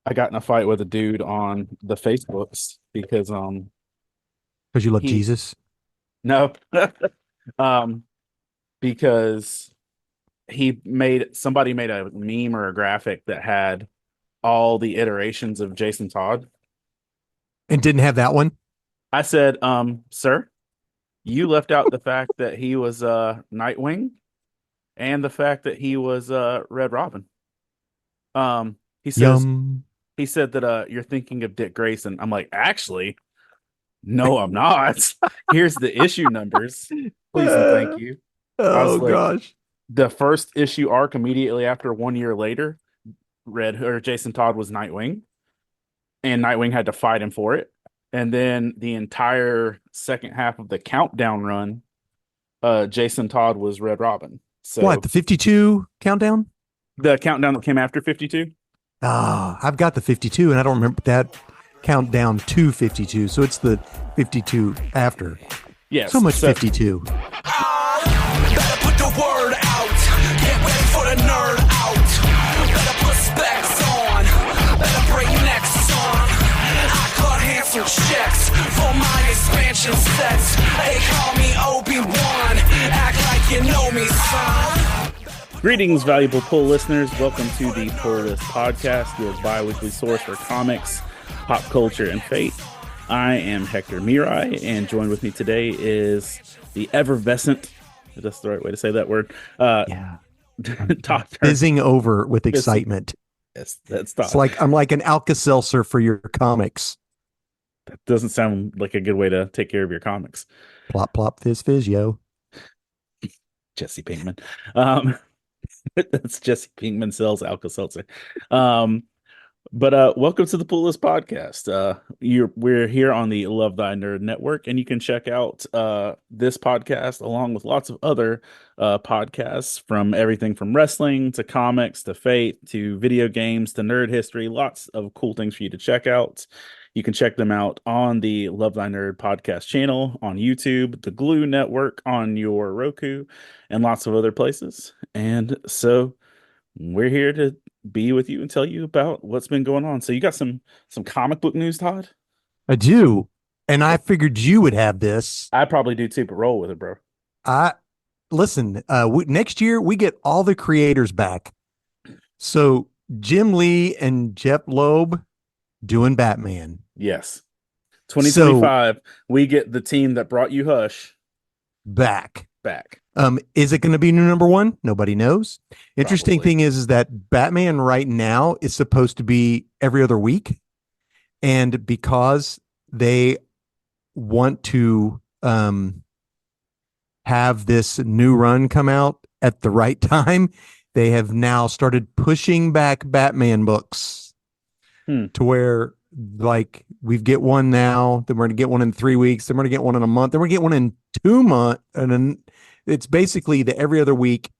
I got in a fight with a dude on the Facebooks because Because you love he Jesus. no um because somebody made a meme or a graphic that had all the iterations of Jason Todd. And didn't have that one? I said, sir, you left out the fact that he was Nightwing and the fact that he was Red Robin. Um he says Yum. he said that you're thinking of Dick Grayson. I'm like, actually, no, I'm not. Here's the issue numbers. Please and thank Uh, you. I was oh like, gosh. the first issue arc immediately after 1 year later, Red or Jason Todd was Nightwing, and Nightwing had to fight him for it. And then the entire second half of the countdown run, Jason Todd was Red Robin. What, So the 52 countdown? the countdown that came after 52, Ah, I've got the 52 and I don't remember that countdown to 52. So it's the 52 after. So yes. much So 52. Better put the word out. Get ready for the nerd out. Better put specs on. Better bring next song. I cut handsome checks for my expansion sets. They call me Obi-Wan. Act like you know me, son. greetings, valuable pull listeners. Welcome to the Pull List Podcast, your bi-weekly source for comics, pop culture, and fate. I am Hector Mirai, and joined with me today is the effervescent, if that's the right way to say that word, Yeah. I'm Todd Turner. fizzing over with Yes, excitement. that's It's Todd. like I'm like an Alka-Seltzer for your comics. That doesn't sound like a good way to take care of your comics. Plop, plop, fizz, fizz, yo. Jesse Pinkman. Um, that's Jesse Pinkman sells Alka-Seltzer. Um, But welcome to the Pool List Podcast. We're here on the Love Thy Nerd Network, and you can check out this podcast along with lots of other podcasts from everything from wrestling to comics to fate to video games to nerd history. Lots of cool things for you to check out. You can check them out on the Love Thy Nerd podcast channel on YouTube, the Glue Network on your Roku, and lots of other places. And so we're here to be with you and tell you about what's been going on. So you got some comic book news, Todd? I do. And I figured you would have this. I probably do too, but roll with it, bro. I listen, next year we get all the creators back. So Jim Lee and Jeff Loeb doing Batman. Yes. So 2025, we get the team that brought you Hush back. back. Is it going to be new number one? Nobody knows. Interesting Probably. thing is that Batman right now is supposed to be every other week. And because they want to have this new run come out at the right time, they have now started pushing back Batman books Hmm. to where like we get one now, then we're going to get one in 3 weeks, then we're going to get one in a month, then we're going to get one in 2 months. And then it's basically the every other week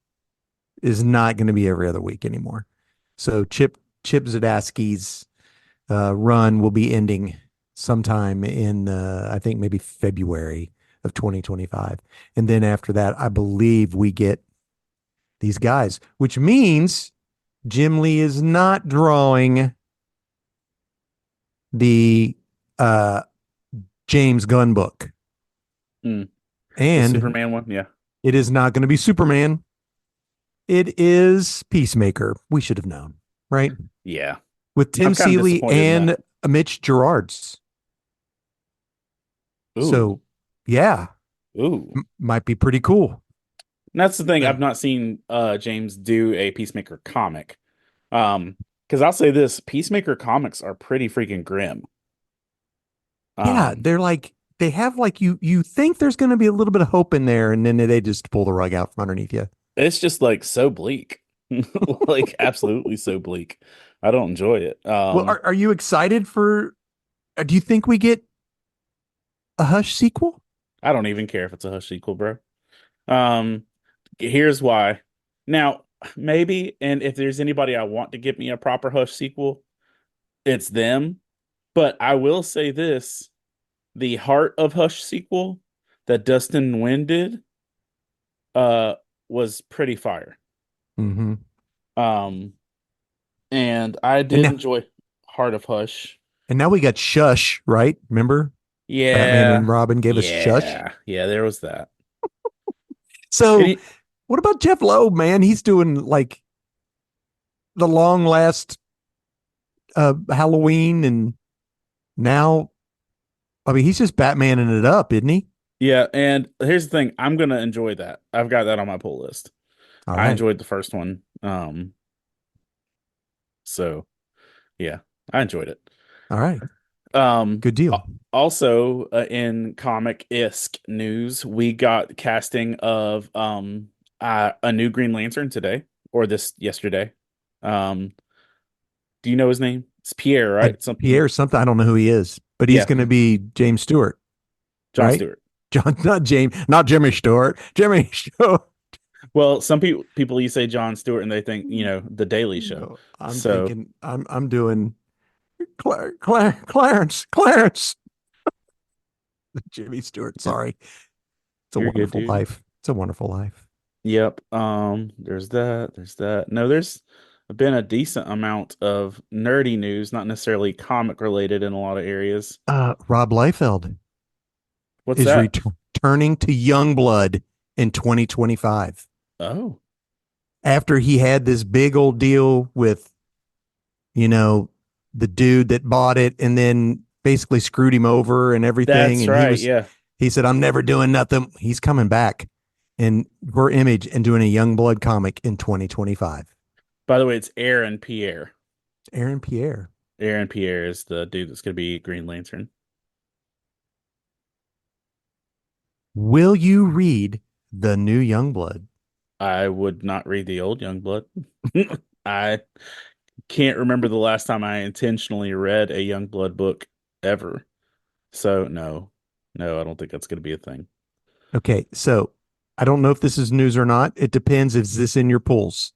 is not going to be every other week anymore. So Chip Zdarsky's run will be ending sometime in I think maybe February of 2025. And then after that, I believe we get these guys, which means Jim Lee is not drawing the James Gunn book. Hmm. The And Superman one, yeah. it is not going to be Superman. It is Peacemaker. We should have known, right? Yeah. With Tim I'm kind of Seeley disappointed in that. and Mitch Gerards. Ooh. So, yeah, Ooh. might be pretty cool. And that's the thing. Uh, I've not seen James do a Peacemaker comic. Because I'll say this, Peacemaker comics are pretty freaking grim. yeah, Um, they're like they have like you think there's going to be a little bit of hope in there, and then they just pull the rug out from underneath you. it's just like so bleak. Like absolutely so bleak. I don't enjoy it. Well, are you excited for? Do you think we get a Hush sequel? I don't even care if it's a Hush sequel, bro. Um, here's why. Now, maybe, and if there's anybody I want to give me a proper Hush sequel, it's them. But I will say this, the Heart of Hush sequel that Dustin Nguyen did, uh, was pretty fire. Mm-hmm. Um, and I And did now, enjoy Heart of Hush. And now we got Shush, right? Remember? Batman Yeah. and Robin gave us Shush. Yeah. Yeah, there was that. So Any what about Jeff Loeb, man? He's doing like the long last Halloween, and now, I mean, he's just Batmaning it up, isn't he? Yeah, and here's the thing, I'm gonna enjoy that. I've got that on my pull list. All I right. enjoyed the first one. So yeah, I enjoyed it. All right. Um, Good deal. Also, in comic-esque news, we got casting of a new Green Lantern today or this yesterday. Um, do you know his name? It's Pierre, right? Something. Pierre something. I don't know who he is, but he's Yeah, going to be James Stewart, John right? Stewart. John, not James, not Jimmy Stewart. Jimmy Stewart. Well, some people you say John Stewart and they think, The Daily Show. No, I'm So thinking I'm doing Clarence. Jimmy Stewart. Sorry. It's a you're good, wonderful dude. life. It's a wonderful life. Yep. There's that. There's that. No, there's been a decent amount of nerdy news, not necessarily comic related in a lot of areas. Rob Liefeld What's is that? returning to Youngblood in 2025 Oh, after he had this big old deal with, you know, the dude that bought it and then basically screwed him over and everything. that's And right. Yeah. he said, I'm never doing nothing. He's coming back and for Image and doing a Youngblood comic in 2025. By the way, it's Aaron Pierre. Aaron Pierre. Aaron Pierre is the dude that's going to be Green Lantern. Will you read the new Youngblood? I would not read the old Youngblood. I can't remember the last time I intentionally read a Youngblood book ever. So no, I don't think that's going to be a thing. Okay, so I don't know if this is news or not. It depends if this in your pools.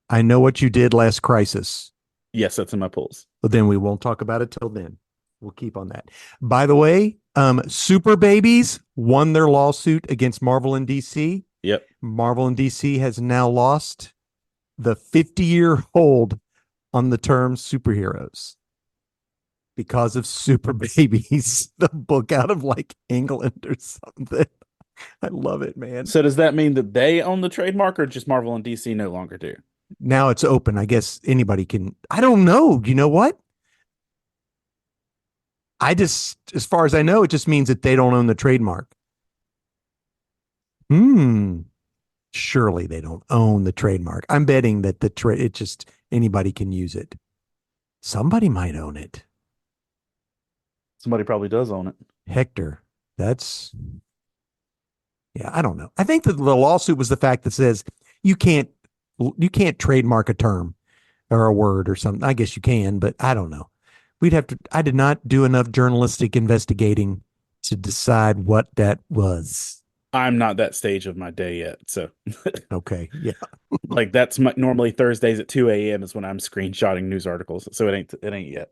I know what you did last crisis, Yes, that's in my pulls. but then we won't talk about it till then. We'll keep on that. By the way, Super Babies won their lawsuit against Marvel and DC. Yep. Marvel and DC has now lost the 50-year hold on the term superheroes because of Super Babies, the book out of like England or something. I love it, man. So does that mean that they own the trademark or just Marvel and DC no longer do? Now it's open. I guess anybody can. I don't know. You know what? As far as I know, it just means that they don't own the trademark. Surely they don't own the trademark. I'm betting that it just anybody can use it. Somebody might own it. Somebody probably does own it. Hector. Yeah, I don't know. I think that the lawsuit was the fact that says you can't trademark a term or a word or something. I guess you can, but I don't know. I did not do enough journalistic investigating to decide what that was. I'm not that stage of my day yet. So Okay. Yeah. like that's normally Thursdays at 2 a.m. is when I'm screenshotting news articles. So it ain't yet.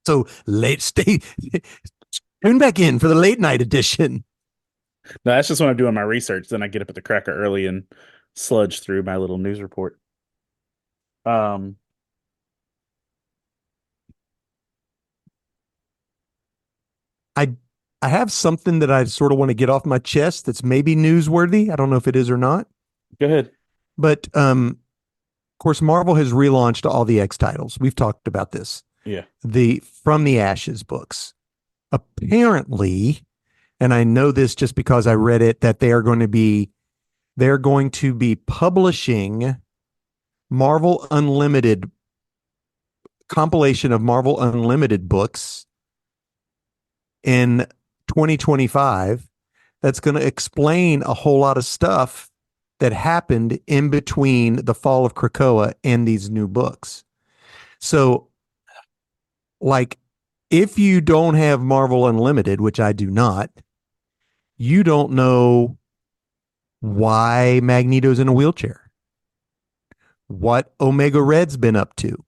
So tune back in for the late night edition. No, that's just when I'm doing my research. Then I get up at the crack of early and sludge through my little news report. I have something that I sort of want to get off my chest that's maybe newsworthy. I don't know if it is or not. Go ahead. But of course, Marvel has relaunched all the X titles. We've talked about this. Yeah. The From the Ashes books. Apparently, and I know this just because I read it, that they're going to be publishing Marvel Unlimited compilation of Marvel Unlimited books in 2025 that's going to explain a whole lot of stuff that happened in between the fall of Krakoa and these new books. So, like, if you don't have Marvel Unlimited, which I do not, you don't know why Magneto's in a wheelchair, what Omega Red's been up to,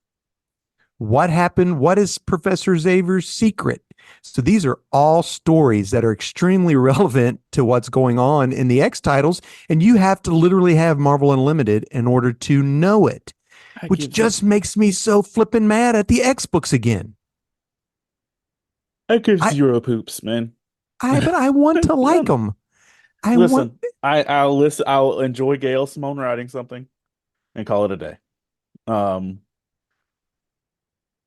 what happened, what is Professor Xavier's secret. So these are all stories that are extremely relevant to what's going on in the X titles, and you have to literally have Marvel Unlimited in order to know it. I which give zero, just makes me so flippin' mad at the X books again. I give I, zero poops, man. but I want to like None. them. I want, Listen, I'll listen. I'll enjoy Gail Simone writing something and call it a day. Um,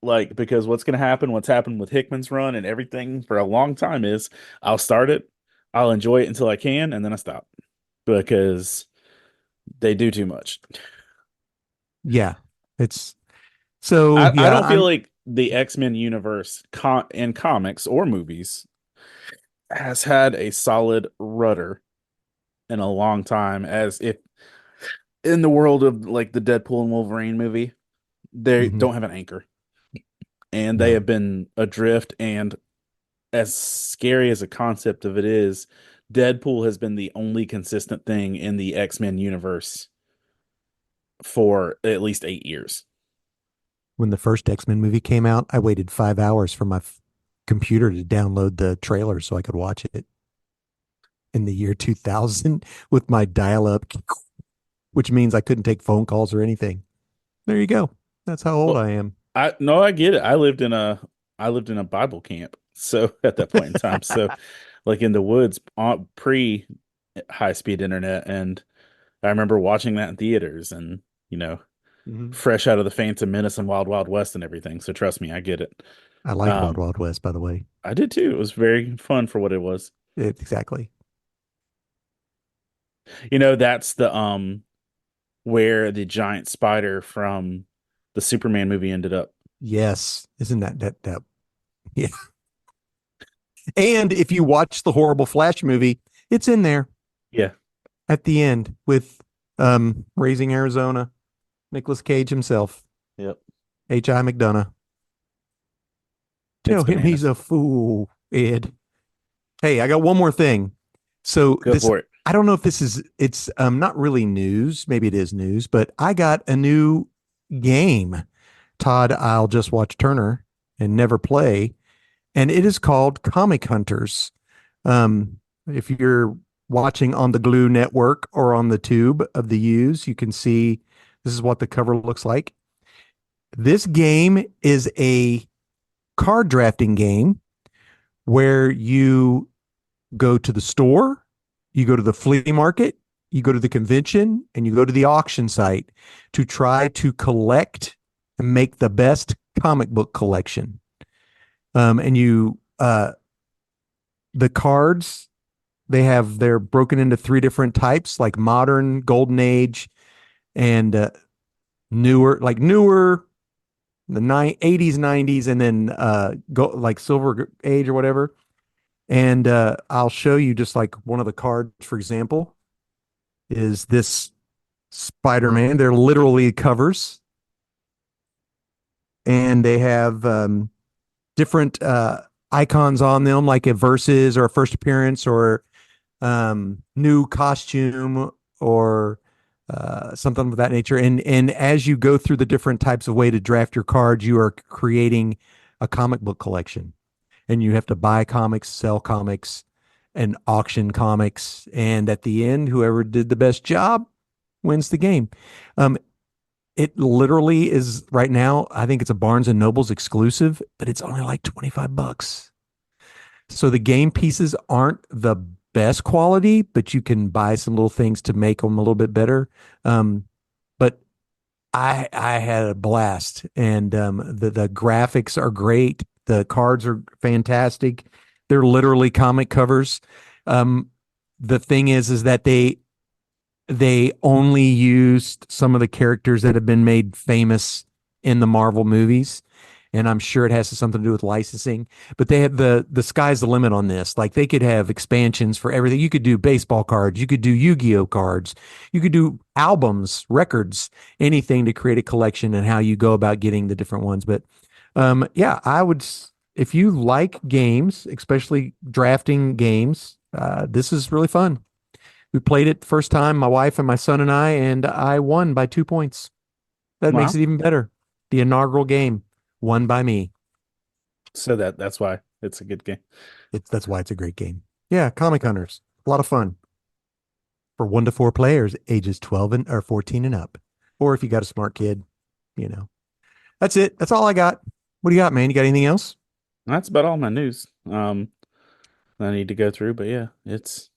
like because what's gonna happen? What's happened with Hickman's run and everything for a long time is I'll start it, I'll enjoy it until I can, and then I stop because they do too much. yeah, it's so, I yeah, don't feel like the X-Men universe in comics or movies has had a solid rudder in a long time. As if in the world of like the Deadpool and Wolverine movie, they mhm, don't have an anchor, and they no. have been adrift. And as scary as a concept of it is, Deadpool has been the only consistent thing in the X-Men universe for at least 8 years. When the first X-Men movie came out, I waited 5 hours for my computer to download the trailer so I could watch it in the year 2000 with my dial-up, which means I couldn't take phone calls or anything. There you go. That's how old Well, I am. I no, I get it. I lived in a Bible camp. So at that point in time, so like in the woods, pre high speed internet, and I remember watching that in theaters, and you know, Mhm. fresh out of the Phantom Menace and Wild Wild West and everything. So trust me, I get it. I like Wild Um, Wild West, by the way. I did too. It was very fun for what it was. Exactly. That's the where the giant spider from the Superman movie ended up. Yes. Isn't that yeah. And if you watch the horrible Flash movie, it's in there Yeah. at the end with Raising Arizona, Nicolas Cage himself, Yep. H.I. McDonough. It's Tell him he's bananas. a fool, Ed. Hey, I got one more thing. So Go this, for it. I don't know if it's not really news. Maybe it is news, but I got a new game. Todd, I'll just watch Turner and never play, and it is called Comic Hunters. If you're watching on the Glue Network or on the tube of the U's, you can see this is what the cover looks like. This game is a card drafting game where you go to the store, you go to the flea market, you go to the convention, and you go to the auction site to try to collect and make the best comic book collection. And the cards, they're broken into three different types, like modern, golden age, and newer, the 80s, 90s, and then like silver age or whatever. And I'll show you just like one of the cards, for example, is this Spider-Man. They're literally covers, and they have different icons on them, like a versus or a first appearance or new costume or something of that nature. And as you go through the different types of way to draft your cards, you are creating a comic book collection, and you have to buy comics, sell comics, and auction comics. And at the end, whoever did the best job wins the game. Um, it literally is right now. I think it's a Barnes and Nobles exclusive, but it's only like $25. So the game pieces aren't the best quality, but you can buy some little things to make them a little bit better. But I had a blast, and the graphics are great. The cards are fantastic. They're literally comic covers. Um, the thing is that they only used some of the characters that have been made famous in the Marvel movies. And I'm sure it has something to do with licensing, but they have the sky's the limit on this. Like they could have expansions for everything. You could do baseball cards, you could do Yu-Gi-Oh cards, you could do albums, records, anything to create a collection and how you go about getting the different ones. But yeah, if you like games, especially drafting games, this is really fun. We played it first time, my wife and my son and I won by 2 points. That makes Wow. it even better. The inaugural game won by me. So that's why it's a good game. That's why it's a great game. Yeah, Comic Hunters, a lot of fun for 1 to 4 players, ages 12 and or 14 and up, or if you got a smart kid. you know, that's it. That's all I got. What do you got, man? You got anything else? That's about all my news. I need to go through, but yeah, it's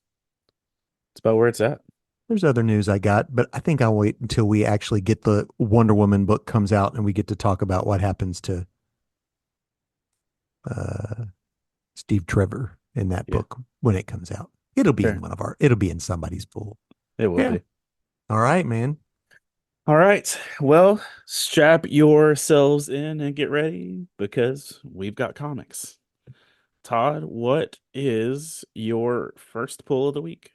about where it's at. There's other news I got, but I think I'll wait until we actually get the Wonder Woman book comes out and we get to talk about what happens to uh, Steve Trevor in that Yeah, book when it comes out. fair. It'll be in somebody's pool. It will Yeah. be. All right, man. All right. Well, strap yourselves in and get ready because we've got comics. Todd, what is your first pull of the week?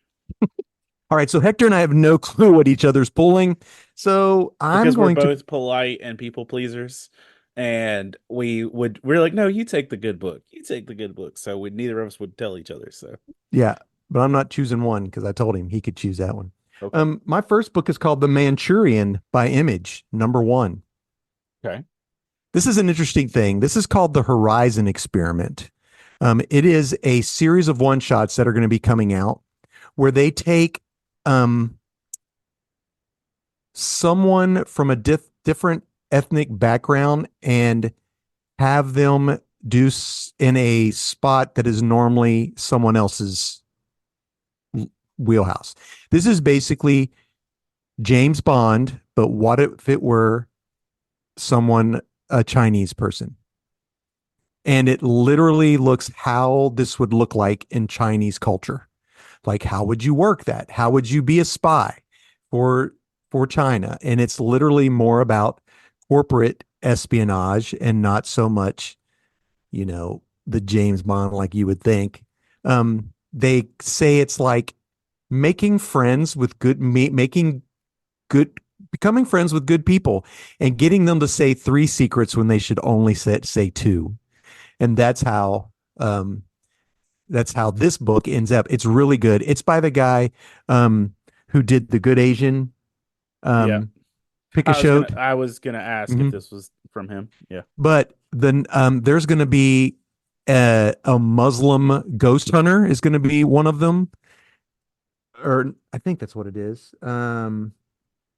All right. So Hector and I have no clue what each other's pulling. So I'm Because we're going to, both polite and people pleasers, and we're like, no, you take the good book. You take the good book. So we neither of us would tell each other. So yeah, but I'm not choosing one because I told him he could choose that one. okay. My first book is called The Manchurian by Image, #1. Okay. This is an interesting thing. This is called the Horizon Experiment. It is a series of one shots that are going to be coming out where they take um, someone from a different ethnic background and have them in a spot that is normally someone else's wheelhouse. This is basically James Bond, but what if it were a Chinese person? And it literally looks how this would look like in Chinese culture. Like, how would you work that? How would you be a spy for China? And it's literally more about corporate espionage and not so much, the James Bond like you would think. They say it's like making good becoming friends with good people and getting them to say 3 secrets when they should only say 2. And that's how this book ends up. It's really good. It's by the guy who did The Good Asian Yeah. pick a show. I was gonna ask if Mhm. this was from him. Yeah. But then there's going to be a Muslim ghost hunter is going to be one of them, or I think that's what it is.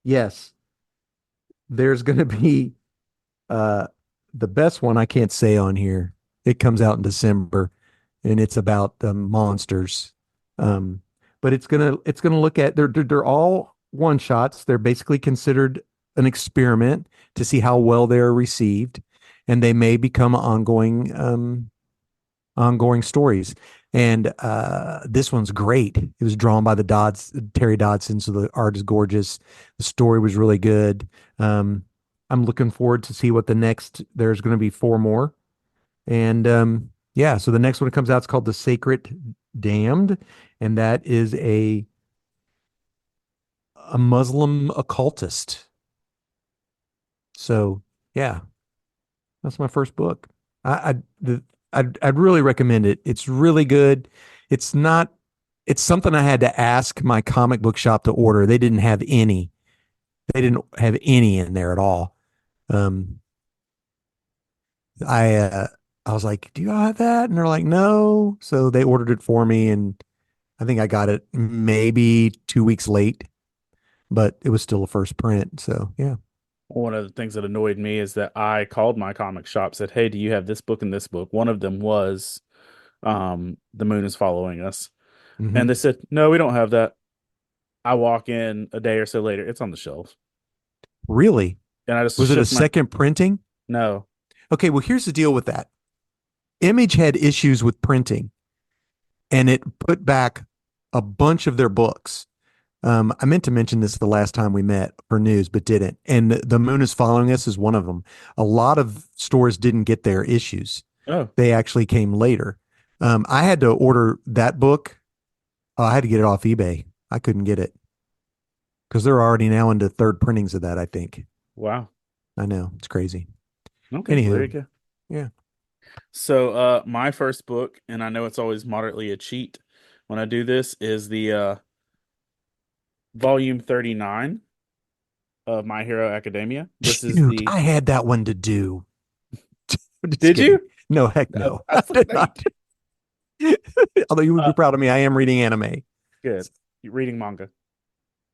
Yes, there's going to be uh, the best one I can't say on here. It comes out in December, and it's about monsters. Um, but it's gonna look at they're all one shots. They're basically considered an experiment to see how well they're received, and they may become ongoing stories. And this one's great. It was drawn by Terry Dodson, so the art is gorgeous. The story was really good. I'm looking forward to see what there's going to be 4 more. And yeah, so the next one that comes out is called The Sacred Damned, and that is a Muslim occultist. So yeah, that's my first book. I'd really recommend it. It's really good. It's not. It's something I had to ask my comic book shop to order. They didn't have any. They didn't have any in there at all. Um, I was like, "Do you have that?" And they're like, "No." So they ordered it for me, and I think I got it maybe 2 weeks late, but it was still a first print. So yeah. One of the things that annoyed me is that I called my comic shop, said, "Hey, do you have this book and this book?" One of them was The Moon is Following Us. Hmm. And they said, "No, we don't have that." I walk in a day or so later, it's on the shelf. Really? And I just Was it a shook my second printing? no. Okay, well, here's the deal with that. Image had issues with printing, and it put back a bunch of their books. I meant to mention this the last time we met for news, but didn't. And The Moon is Following Us is one of them. A lot of stores didn't get their issues. Oh, They actually came later. I had to order that book. I had to get it off eBay. I couldn't get it because they're already now into third printings of that, I think. wow. I know. It's crazy. Okay, well, there you Anywho, go. yeah. So, my first book, and I know it's always moderately a cheat when I do this, is the volume 39 of My Hero Academia. This is Shoot, the I had that one to do. I'm just Did kidding. you? No, heck no. I I thought did that not. Although you would be proud of me, I am reading anime. good. You're reading manga.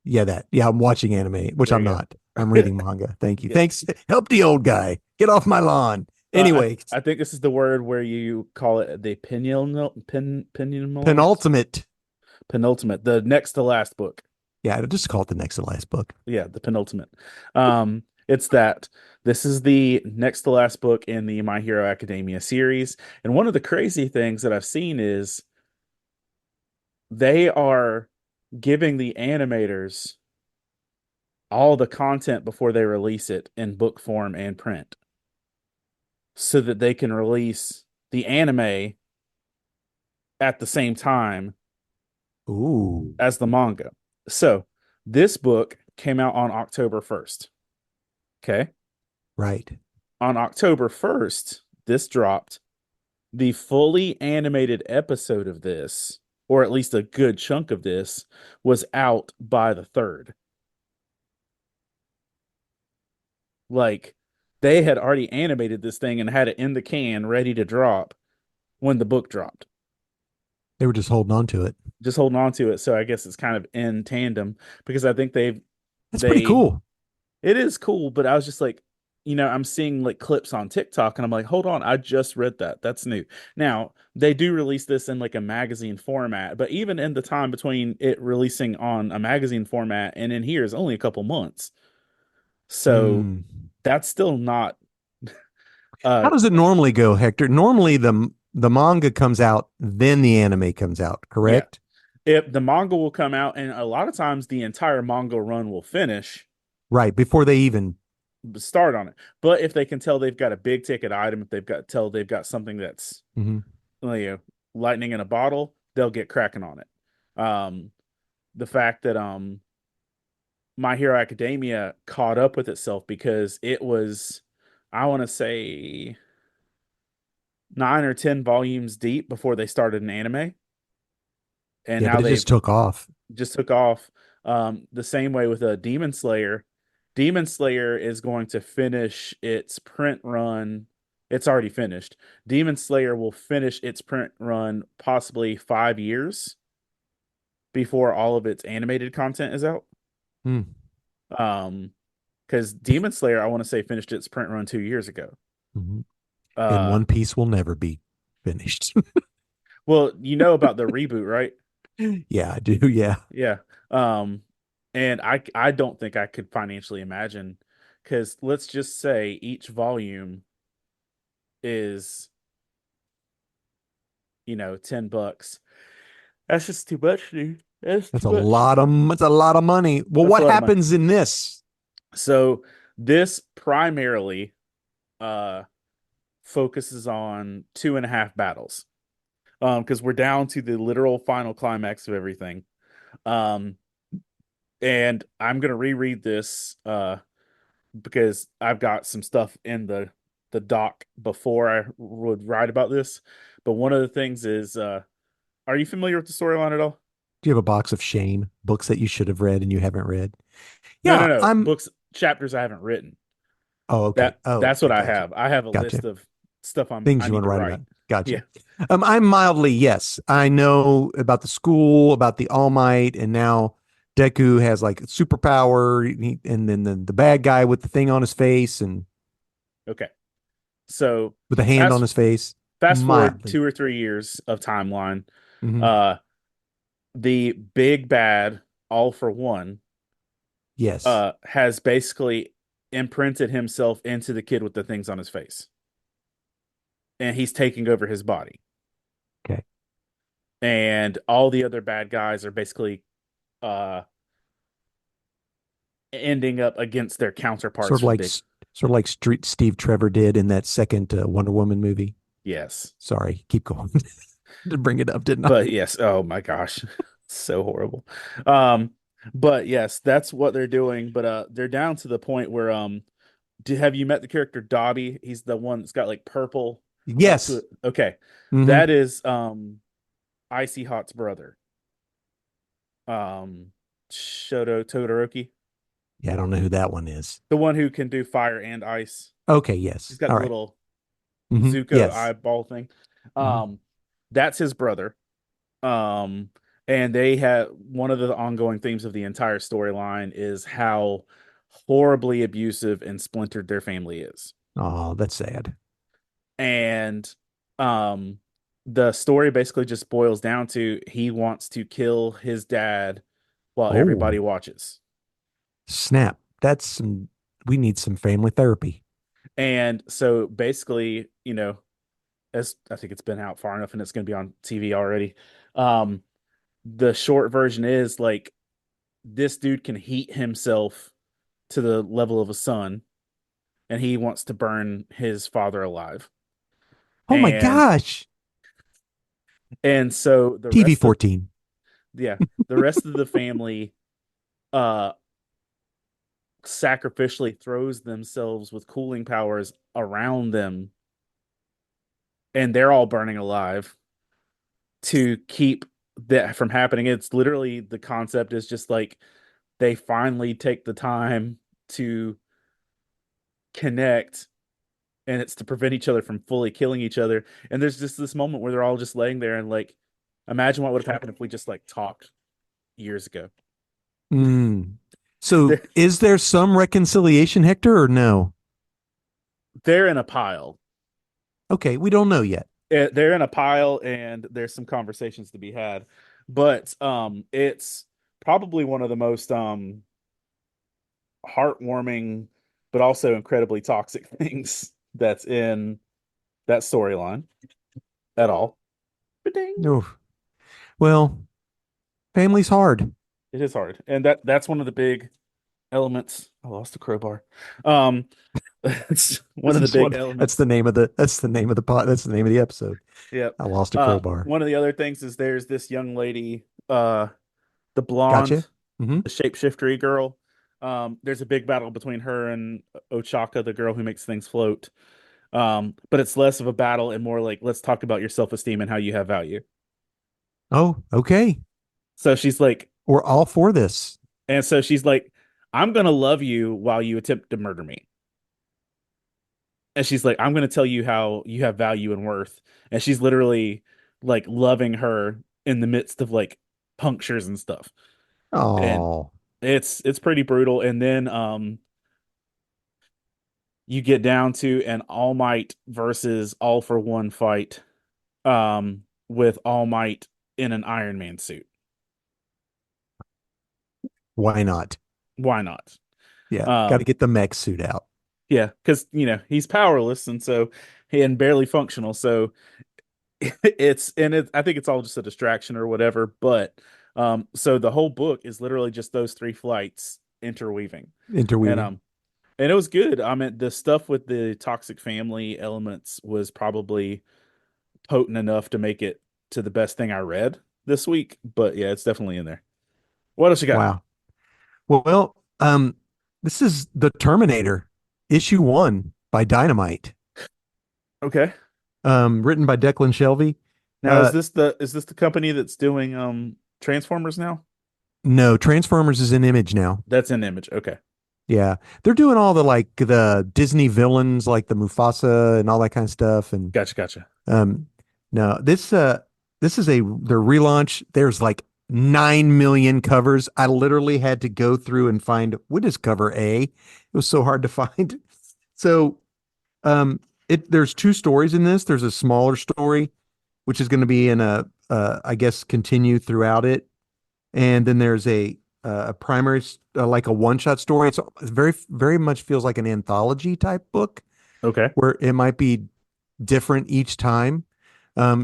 Yeah, that. Yeah, I'm watching anime, which There I'm you not. I'm reading manga. Thank you. go. Thanks. Help the old guy. Get off my lawn. Uh, Anyway, I think this is the word where you call it the penultimate, penultimate. penultimate, the next to last book. Yeah, just call it the next to last book. Yeah, the penultimate. It's that this is the next to last book in the My Hero Academia series. And one of the crazy things that I've seen is they are giving the animators all the content before they release it in book form and print so that they can release the anime at the same time Ooh, as the manga. So this book came out on October 1st. Okay. right. On October 1st, this dropped. The fully animated episode of this, or at least a good chunk of this, was out by the third. Like they had already animated this thing and had it in the can ready to drop when the book dropped. They were just holding on to it. Just holding on to it. So I guess it's kind of in tandem because I think That's pretty they cool. it is cool, but I was just like, I'm seeing like clips on TikTok and I'm like, hold on, I just read that. That's new. Now, they do release this in like a magazine format, but even in the time between it releasing on a magazine format and in here is only a couple months. So Hmm. that's still not How uh does it normally go, Hector? Normally the manga comes out, then the anime comes out, yeah. correct? If the manga will come out and a lot of times the entire manga run will finish Right, before they even. start on it. But if they can tell they've got a big ticket item, if they've got something that's Mhm. you know, lightning in a bottle, they'll get cracking on it. The fact that My Hero Academia caught up with itself because it was, I want to say, 9 or 10 volumes deep before they started an anime, and Yeah, but now it they've just took off. just took off. The same way with a Demon Slayer. Demon Slayer is going to finish its print run. It's already finished. Demon Slayer will finish its print run possibly 5 years before all of its animated content is out. Hmm. Um, because Demon Slayer, I want to say, finished its print run 2 years ago. Mhm. And Uh, One Piece will never be finished. well, you know about the reboot, right? Yeah, I do. Yeah. Yeah. Um, and I don't think I could financially imagine because let's just say each volume is, $10. That's just too much, dude. That's That's too much. a lot of money. Well, That's a what lot of money. happens in this? So this primarily uh focuses on 2.5 battles. Because we're down to the literal final climax of everything. Um, and I'm gonna reread this because I've got some stuff in the doc before I would write about this. But one of the things is, are you familiar with the storyline at all? Do you have a box of shame, books that you should have read and you haven't read? No, no, Yeah, no. I'm. Books, chapters I haven't written. Oh, okay. Oh, That's what okay. I Gotcha. have. I have a Gotcha. list of stuff Things I you want need to to write write. about. Gotcha. Yeah. I'm mildly, yes. I know about the school, about the All Might, and now Deku has like superpower, and then the bad guy with the thing on his face and Okay. So with a hand on fast his face. fast forward Mildly. 2 or 3 years of timeline. Hmm. Uh, the big bad, All for One, Yes. has basically imprinted himself into the kid with the things on his face, and he's taking over his body. Okay. And all the other bad guys are basically uh ending up against their counterparts Sort of for the like big. sort of like Street Steve Trevor did in that second Wonder Woman movie. Yes, Sorry, keep going. To bring it up, didn't I? but yes. Oh my gosh, so horrible. Um, but yes, that's what they're doing. But they're down to the point where have you met the character Dobby? He's the one that's got like purple up to Yes. it. Okay, Hmm. that is Icy Hot's brother. Shoto Todoroki, Yeah, I don't know who that one is. the one who can do fire and ice. Okay, He's yes. got All the right. little Hmm. Zuko Yes. eyeball thing. Hmm. Um, that's his brother. Um, And they have one of the ongoing themes of the entire storyline is how horribly abusive and splintered their family is. Oh, that's sad. And um the story basically just boils down to he wants to kill his dad while Oh, everybody watches. snap. That's some, we need some family therapy. And so basically, as I think it's been out far enough and it's going to be on TV already. Um, the short version is like this dude can heat himself to the level of a sun and he wants to burn his father alive. Oh my And gosh. so TV 14. yeah, the rest of the family uh sacrificially throws themselves with cooling powers around them and they're all burning alive to keep that from happening. It's literally the concept is just like they finally take the time to connect and it's to prevent each other from fully killing each other. And there's just this moment where they're all just laying there and like imagine what would have happened if we just like talked years ago. Mm. So They're is there some reconciliation, Hector, or no? they're in a pile. Okay, we don't know yet. They're in a pile and there's some conversations to be had. But it's probably one of the most heartwarming but also incredibly toxic things that's in that storyline at all. Ba-ding. Oof. Well, family's hard. It is hard. And that's one of the big elements. I lost the crowbar. Um it's one This of the is big what that's the elements. name of the that's the name of the pot. That's the name of the episode. Yep. I lost a crowbar. One of the other things is there's this young lady, the blonde, Gotcha. Hmm. the shapeshiftery girl. There's a big battle between her and Ochaka, the girl who makes things float. But it's less of a battle and more like let's talk about your self-esteem and how you have value. Oh, okay. So she's like, We're all for this. and so she's like, I'm gonna love you while you attempt to murder me. And she's like, I'm gonna tell you how you have value and worth. And she's literally like loving her in the midst of like punctures and stuff. And Oh, it's pretty brutal. And then you get down to an All Might versus All for One fight, with All Might in an Iron Man suit. why not? Why not? Yeah, got to Um, get the mech suit out. yeah, because he's powerless and so and barely functional. So I think it's all just a distraction or whatever. But so the whole book is literally just those three flights interweaving, and Interweaving. um, and it was good. I mean, the stuff with the toxic family elements was probably potent enough to make it to the best thing I read this week. But yeah, it's definitely in there. What else you got? Wow. Well, this is the Terminator, issue 1 by Dynamite, Okay. written by Declan Shelvey. Now Uh, is this the company that's doing Transformers now? no, Transformers is in Image now. That's in Image. Okay. Yeah, they're doing all the like the Disney villains, like the Mufasa and all that kind of stuff. And Gotcha, gotcha. um, no, this is a their relaunch. There's like 9 million covers. I literally had to go through and find what is cover A. It was so hard to find. So there's two stories in this. There's a smaller story, which is going to be in I guess continue throughout it, and then there's a primary like a one shot story. It's very much feels like an anthology type book Okay. where it might be different each time.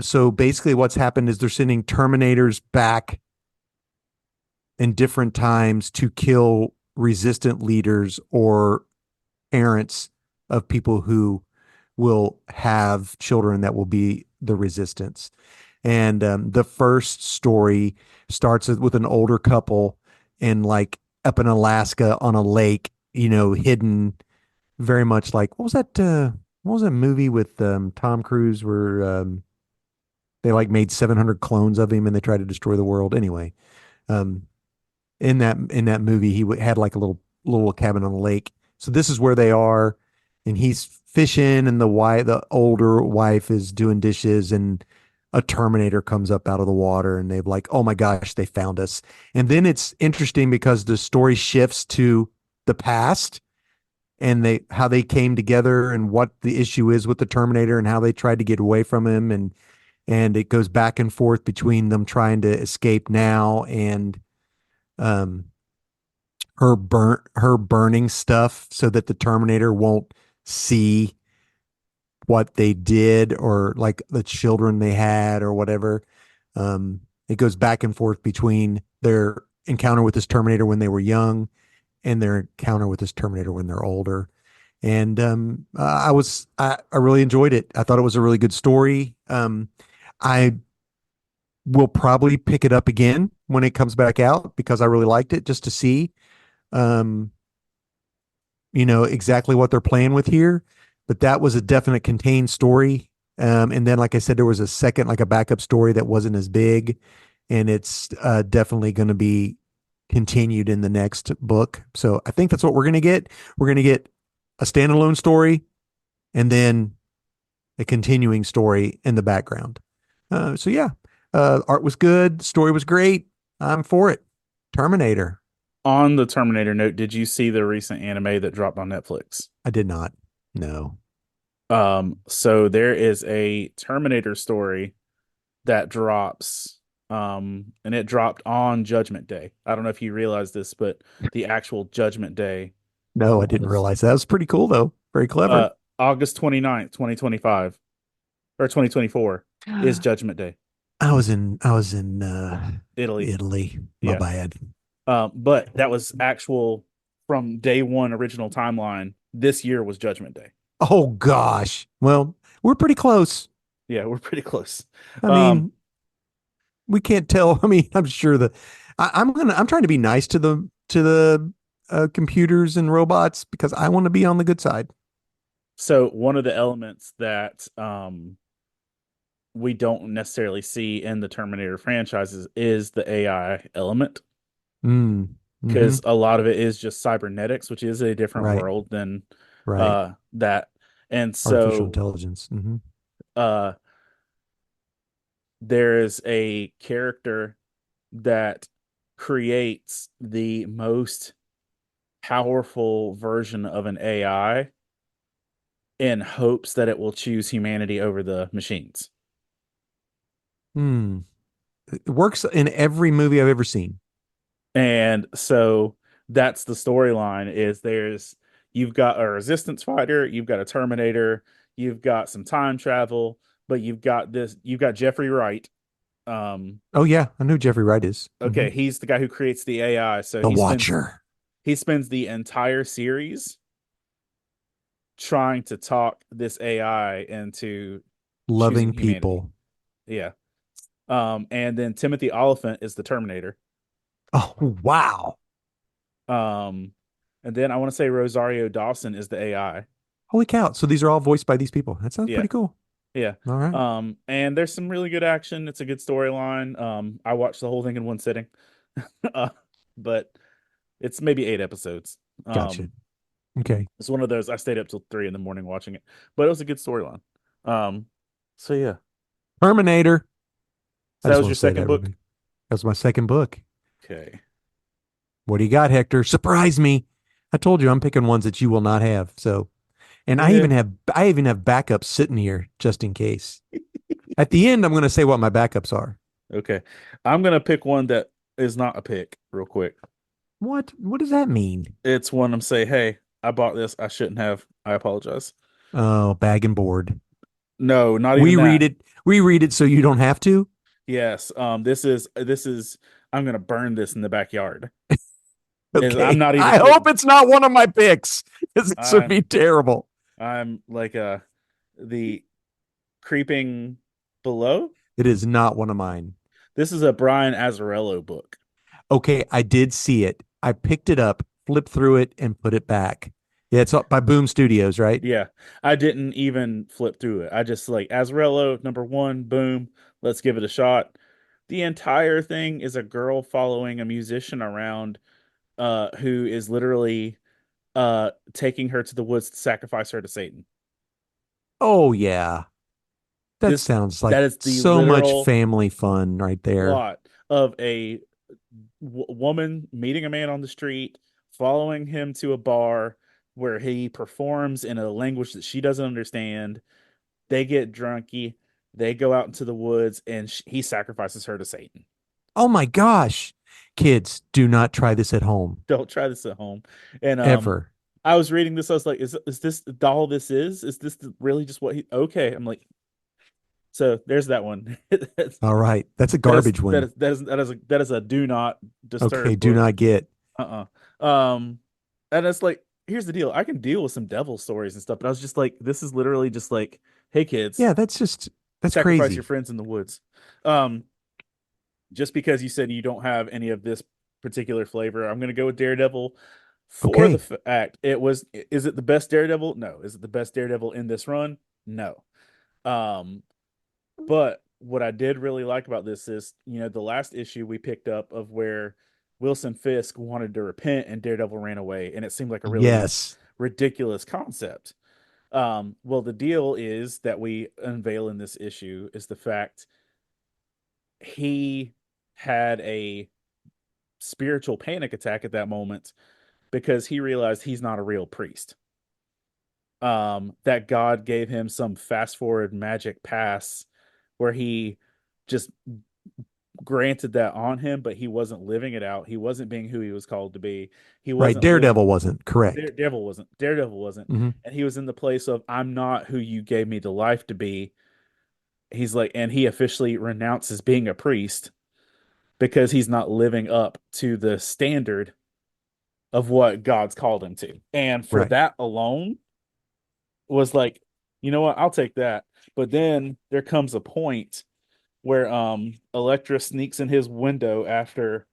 So basically, what's happened is they're sending Terminators back in different times to kill resistant leaders or parents of people who will have children that will be the resistance. And the first story starts with an older couple in like up in Alaska on a lake, hidden, very much like what was that movie with Tom Cruise where they like made 700 clones of him and they tried to destroy the world. Anyway, um, in that movie, had like a little cabin on the lake. So this is where they are, and he's fishing, and the older wife is doing dishes, and a Terminator comes up out of the water and they're like, oh my gosh, they found us. And then it's interesting because the story shifts to the past and they how they came together and what the issue is with the Terminator and how they tried to get away from him and it goes back and forth between them trying to escape now and um her burning stuff so that the Terminator won't see what they did or like the children they had or whatever. It goes back and forth between their encounter with this Terminator when they were young and their encounter with this Terminator when they're older. And I really enjoyed it. I thought it was a really good story. I will probably pick it up again when it comes back out because I really liked it just to see um, exactly what they're playing with here. But that was a definite contained story. And then, like I said, there was a second, like a backup story that wasn't as big, and it's definitely going to be continued in the next book. So I think that's what we're going to get. We're going to get a standalone story and then a continuing story in the background. So yeah, art was good, story was great. I'm for it. Terminator. On the Terminator note, did you see the recent anime that dropped on Netflix? I did not. No. So there is a Terminator story that drops, and it dropped on Judgment Day. I don't know if you realize this, but the actual Judgment Day No, I didn't was realize that. That was pretty cool though. Very clever. August 29th, 2025 or 2024 is Judgment Day, I was in Italy. Italy. My Yeah. bad. But that was actual from day one original timeline. This year was Judgment Day. Oh gosh. Well, we're pretty close. Yeah, we're pretty close. I Um, mean, we can't tell. I mean, I'm sure I'm trying to be nice to the computers and robots because I want to be on the good side. so one of the elements that we don't necessarily see in the Terminator franchises is the AI element Mm. Mm-hmm. because a lot of it is just cybernetics, which is a different Right. world than Right. that. And Artificial so intelligence. Mm-hmm. uh there is a character that creates the most powerful version of an AI in hopes that it will choose humanity over the machines. Hmm. It works in every movie I've ever seen. And so that's the storyline is you've got a resistance fighter, you've got a Terminator, you've got some time travel, but you've got Jeffrey Wright. Um Oh yeah, I know who Jeffrey Wright is. Mm-hmm. okay, he's the guy who creates the AI, so The Watcher. he spends the entire series trying to talk this AI into choosing Loving humanity. people. Yeah. And then Timothy Oliphant is the Terminator. Oh wow. Um, and then I want to say Rosario Dawson is the AI. Holy cow. So these are all voiced by these people. That sounds Yeah, pretty cool. yeah. All right. And there's some really good action. It's a good storyline. I watched the whole thing in one sitting. uh, but it's maybe 8 episodes. Gotcha. Okay. It's one of those I stayed up till 3 in the morning watching it, but it was a good storyline. Um, so yeah. Terminator. So I that just was want your to say second that real book? quick. That was my second book. Okay. What do you got, Hector? Surprise me. I told you I'm picking ones that you will not have. So, and Yeah. I even have backups sitting here just in case. At the end, I'm going to say what my backups are. Okay. I'm gonna pick one that is not a pick real quick. What does that mean? It's one I'm say, hey, I bought this. I shouldn't have. I apologize. Oh, bag and board. No, not even that. We read it so you don't have to. Yes. This is I'm gonna burn this in the backyard. I'm Okay. not even I hope kidding. it's not one of my picks because this would I'm be terrible. I'm like the creeping below. It is not one of mine. This is a Brian Azzarello book. Okay, I did see it. I picked it up, flipped through it, and put it back. Yeah, it's up by Boom Studios, right? Yeah. I didn't even flip through it. I just like Azzarello, number one, boom, let's give it a shot. The entire thing is a girl following a musician around who is literally taking her to the woods to sacrifice her to Satan. Oh yeah. That This sounds like that is the so much literal family fun right there. plot of a woman meeting a man on the street, following him to a bar where he performs in a language that she doesn't understand. They get drunky, they go out into the woods, and he sacrifices her to Satan. Oh my gosh. Kids, do not try this at home Don't try this at home. And ever. I was reading this. I was like, is this all this is? Is this really just what he? Okay, I'm like, so there's that one. that All right. That's a is garbage one. that is a do not Okay. disturb Do book. not get. Um, and it's like, here's the deal. I can deal with some devil stories and stuff, but I was just like, this is literally just like, hey kids, Yeah. That's sacrifice your crazy. friends in the woods. Um, just because you said you don't have any of this particular flavor, I'm gonna go with Daredevil for the Okay. fact it was. Is it the best Daredevil? No. Is it the best Daredevil in this run? No. Um, but what I did really like about this is, the last issue we picked up of where Wilson Fisk wanted to repent and Daredevil ran away, and it seemed like a really Yes. ridiculous concept. Well, the deal is that we unveil in this issue is the fact he had a spiritual panic attack at that moment because he realized he's not a real priest. That God gave him some fast forward magic pass where he just granted that on him, but he wasn't living it out. He wasn't being who he was called to be. He Right. wasn't living. Daredevil wasn't correct. Daredevil wasn't, Hmm. and he was in the place of I'm not who you gave me the life to be. He's like, and he officially renounces being a priest because he's not living up to the standard of what God's called him to. And for Right. that alone was like, you know what, I'll take that. But then there comes a point where Elektra sneaks in his window after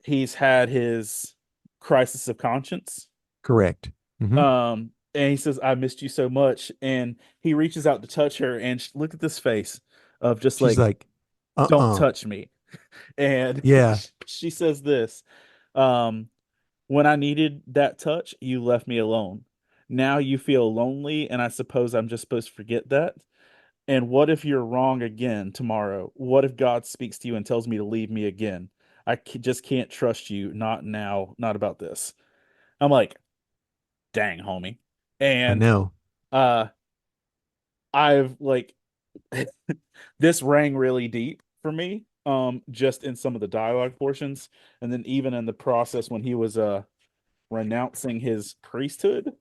he's had his crisis of conscience. Correct. Hmm. And he says, I missed you so much. And he reaches out to touch her, and look at this face of just She's like, like, don't uh-uh. touch me. And Yeah. she says this, um, when I needed that touch, you left me alone. Now you feel lonely, and I suppose I'm just supposed to forget that. And what if you're wrong again tomorrow? What if God speaks to you and tells me to leave me again? Just can't trust you. Not now. Not about this. I'm like, dang, homie. I And know. uh, I've like this rang really deep for me. Just in some of the dialogue portions, and then even in the process when he was renouncing his priesthood,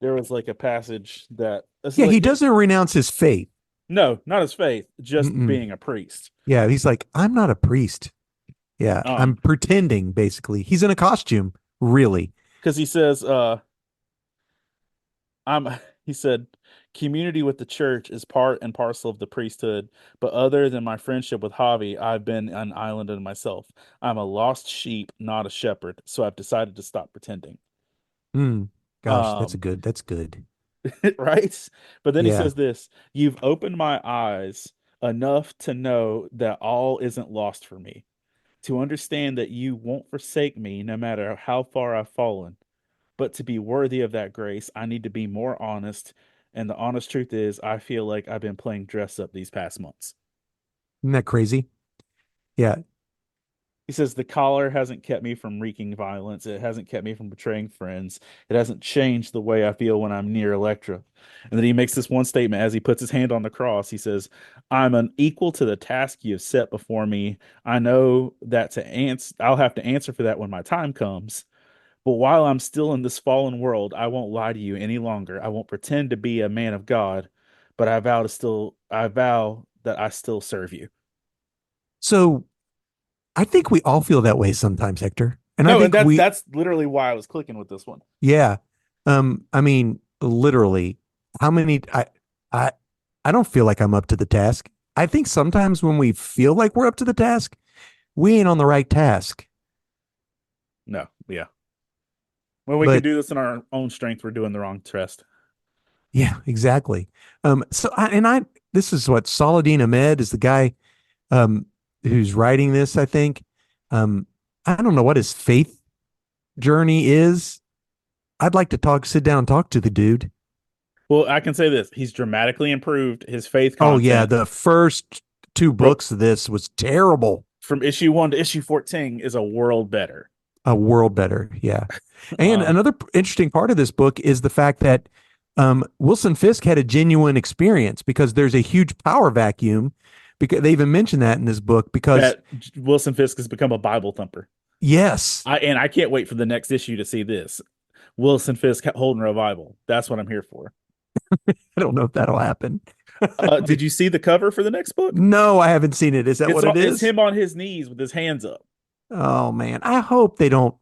there was like a passage that this is Yeah. like, He doesn't renounce his faith. no, not his faith, just Mm-mm. being a priest. Yeah. He's like, I'm not a priest. Yeah. I'm Um, pretending, basically. He's in a costume, really. because he says, I'm he said, community with the church is part and parcel of the priesthood, but other than my friendship with Javi, I've been an island in myself. I'm a lost sheep, not a shepherd, so I've decided to stop pretending. Mm. Gosh, Um, that's good. right? But then he Yeah. says this, you've opened my eyes enough to know that all isn't lost for me, to understand that you won't forsake me no matter how far I've fallen. But to be worthy of that grace, I need to be more honest. And the honest truth is, I feel like I've been playing dress up these past months. Isn't that crazy? Yeah. He says, the collar hasn't kept me from wreaking violence. It hasn't kept me from betraying friends. It hasn't changed the way I feel when I'm near Electra. And then he makes this one statement as he puts his hand on the cross. He says, I'm unequal to the task you have set before me. I know that I'll have to answer for that when my time comes. But while I'm still in this fallen world, I won't lie to you any longer. I won't pretend to be a man of God, but I vow that I still serve you. So I think we all feel that way sometimes, Hector. And I No, and think that's literally why I was clicking with this one. yeah. I mean, literally, how many, I, I don't feel like I'm up to the task. I think sometimes when we feel like we're up to the task, we ain't on the right task. No, yeah. When we can But do this in our own strength, we're doing the wrong test. yeah, exactly. This is what Saladin Ahmed is the guy, um, who's writing this, I think. Um, I don't know what his faith journey is. I'd like to sit down and talk to the dude. Well, I can say this: he's dramatically improved his faith Oh yeah, content the first two from books of this was terrible. issue 1 to issue 14 is a world better. A world better, yeah. And Um, another interesting part of this book is the fact that Wilson Fisk had a genuine experience because there's a huge power vacuum. Because they even mention that in this book. Because that Wilson Fisk has become a Bible thumper. yes, I can't wait for the next issue to see this. Wilson Fisk holding a Bible. That's what I'm here for. I don't know if that'll happen. Did you see the cover for the next book? No, I haven't seen it. Is that what it It's is? him on his knees with his hands up. Oh man, I hope they don't.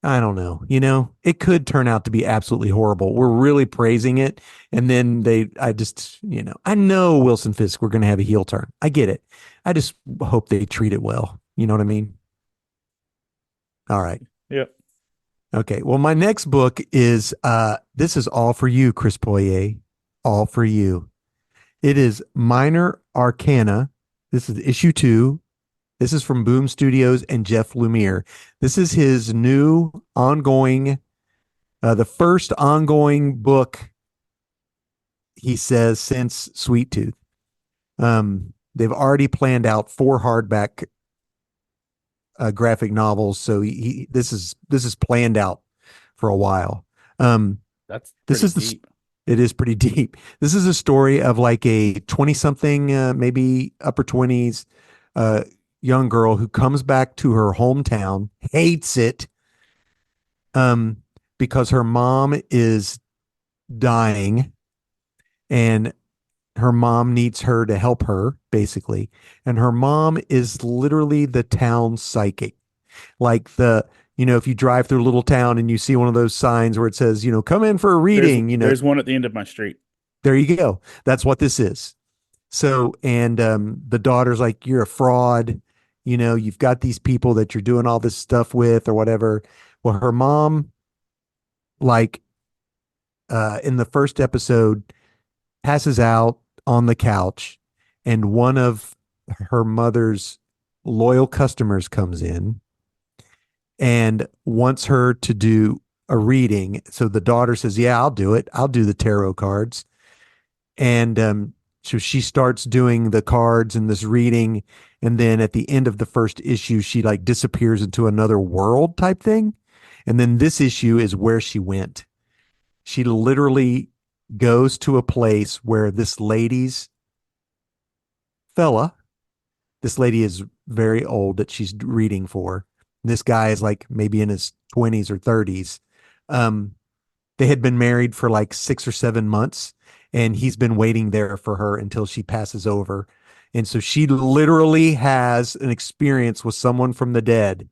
I don't know. It could turn out to be absolutely horrible. We're really praising it. And then I just, I know Wilson Fisk, we're going to have a heel turn. I get it. I just hope they treat it well. You know what I mean? All right. Yep. Okay. Well, my next book is, this is all for you, Chris Poirier. All for you. It is Minor Arcana. This is issue 2. This is from Boom Studios and Jeff Lemire. This is his new ongoing, the first ongoing book, he says, since Sweet Tooth. They've already planned out 4 hardback graphic novels, so this is planned out for a while. That's This pretty is deep. it is pretty deep. This is a story of like a 20 something, maybe upper 20s, young girl who comes back to her hometown, hates it, um, because her mom is dying and her mom needs her to help her, basically. And her mom is literally the town psychic. Like if you drive through a little town and you see one of those signs where it says, come in for a reading, There's one at the end of my street. there you go. That's what this is. So, and the daughter's like, you're a fraud. You've got these people that you're doing all this stuff with or whatever. Well, her mom, like, in the first episode, passes out on the couch, and one of her mother's loyal customers comes in and wants her to do a reading. So the daughter says, yeah, I'll do it. I'll do the tarot cards. And so she starts doing the cards and this reading. And then at the end of the first issue, she like disappears into another world type thing. And then this issue is where she went. She literally goes to a place where this lady is very old that she's reading for. This guy is like maybe in his 20s or 30s. They had been married for like 6 or 7 months, and he's been waiting there for her until she passes over. And so she literally has an experience with someone from the dead.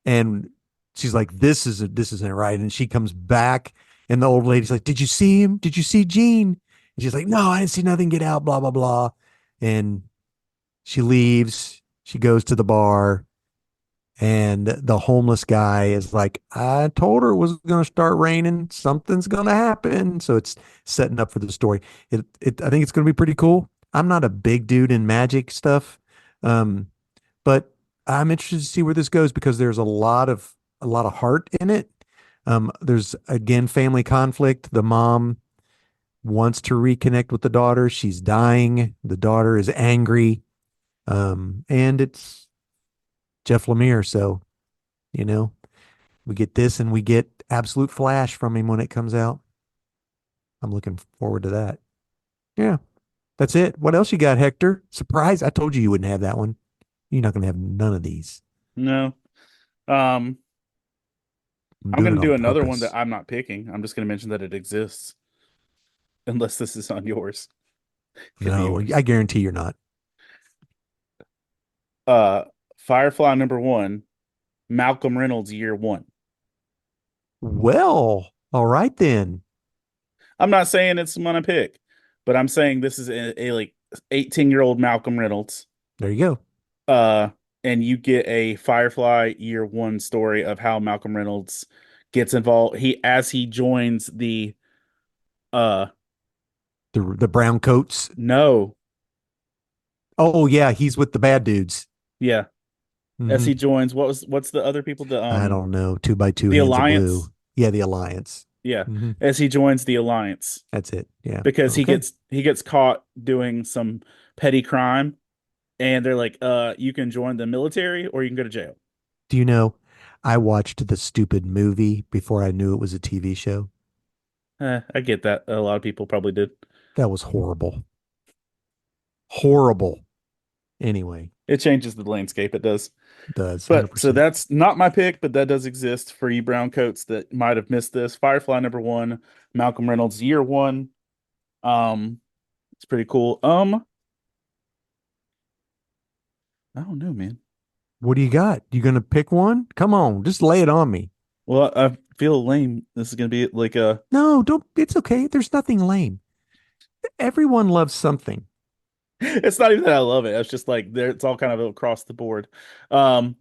And she's like, this isn't right. And she comes back, and the old lady's like, did you see him? Did you see Gene? And she's like, no, I didn't see nothing. Get out, blah, blah, blah. And she leaves. She goes to the bar, and the homeless guy is like, I told her it was going to start raining. Something's going to happen. So it's setting up for the story. I think it's going to be pretty cool. I'm not a big dude in magic stuff. But I'm interested to see where this goes because there's a lot of heart in it. There's again family conflict. The mom wants to reconnect with the daughter. She's dying. The daughter is angry. And it's Jeff Lemire. So, you know, we get this and we get absolute flash from him when it comes out. I'm looking forward to that. Yeah, that's it. What else you got, Hector? Surprise. I told you you wouldn't have that one. You're not going to have none of these. No. Um, I'm I'm doing going it to do on another one purpose. that I'm not picking. I'm just going to mention that it exists, unless this is on yours. Could be No, yours. I guarantee you're not. Uh, Firefly #1, Malcolm Reynolds year 1. Well, all right then. I'm not saying it's the one I pick, but I'm saying this is a like 18-year-old Malcolm Reynolds. There you go. Uh, and you get a Firefly year 1 story of how Malcolm Reynolds gets involved. He joins the uh The brown coats. no, Oh yeah, he's with the bad dudes. yeah, as Hmm. he joins what's the other people, I don't know. 2 by 2 the hands of blue. Alliance. Yeah, the Alliance. Yeah, Hmm. as he joins the Alliance That's it. Yeah. because Okay. he gets caught doing some petty crime, and they're like, you can join the military or you can go to jail. Do you know, I watched the stupid movie before I knew it was a TV show. I get that. A lot of people probably did. That was horrible. Horrible. Anyway, It changes the landscape. It does. it does But so 100%. that's not my pick, but that does exist for you brown coats that might have missed this. Firefly number one, Malcolm Reynolds year one. It's pretty cool. I don't know, man. What do you got? You going to pick one? Come on, just lay it on me. Well, I feel lame. This is gonna be like a. No, don't. It's okay. There's nothing lame. Everyone loves something. It's not even that I love it. It's just like there. It's all kind of across the board. Um.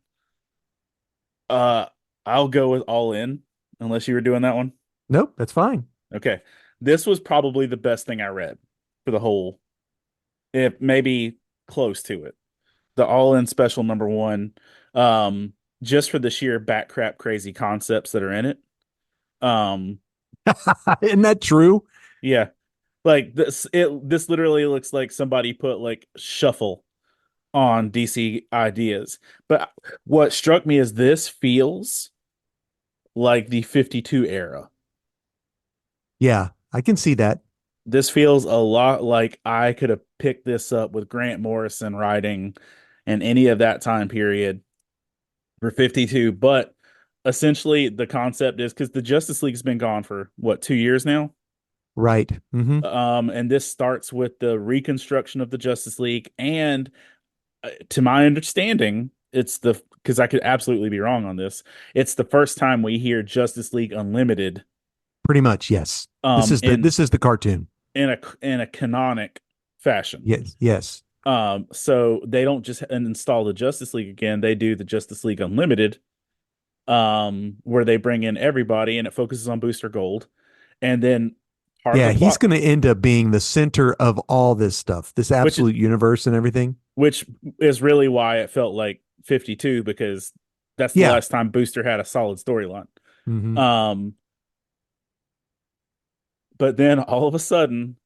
Uh. I'll go with All In, unless you were doing that one. Nope, that's fine. Okay. This was probably the best thing I read for the whole. If maybe close to it. The All In special number one. Um. Just for the sheer bat crap crazy concepts that are in it. Um. Isn't that true? Yeah. Like this literally looks like somebody put like shuffle on DC ideas. But what struck me is this feels like the 52 era. Yeah, I can see that. This feels a lot like I could have picked this up with Grant Morrison writing and any of that time period for 52. But essentially, the concept is because the Justice League's been gone for what, 2 years now? Right. Hmm. And this starts with the reconstruction of the Justice League. And to my understanding, it's the because I could absolutely be wrong on this. It's the first time we hear Justice League Unlimited Pretty much, yes. This um is the cartoon. in a canonic fashion. Yes, yes. So they don't just install the Justice League again, they do the Justice League Unlimited, where they bring in everybody and it focuses on Booster Gold. And then part of Yeah, the he's plot, going to end up being the center of all this stuff, this which absolute universe and everything. which is really why it felt like 52, because that's the Yeah. last time Booster had a solid storyline. Hmm. Um, but then all of a sudden,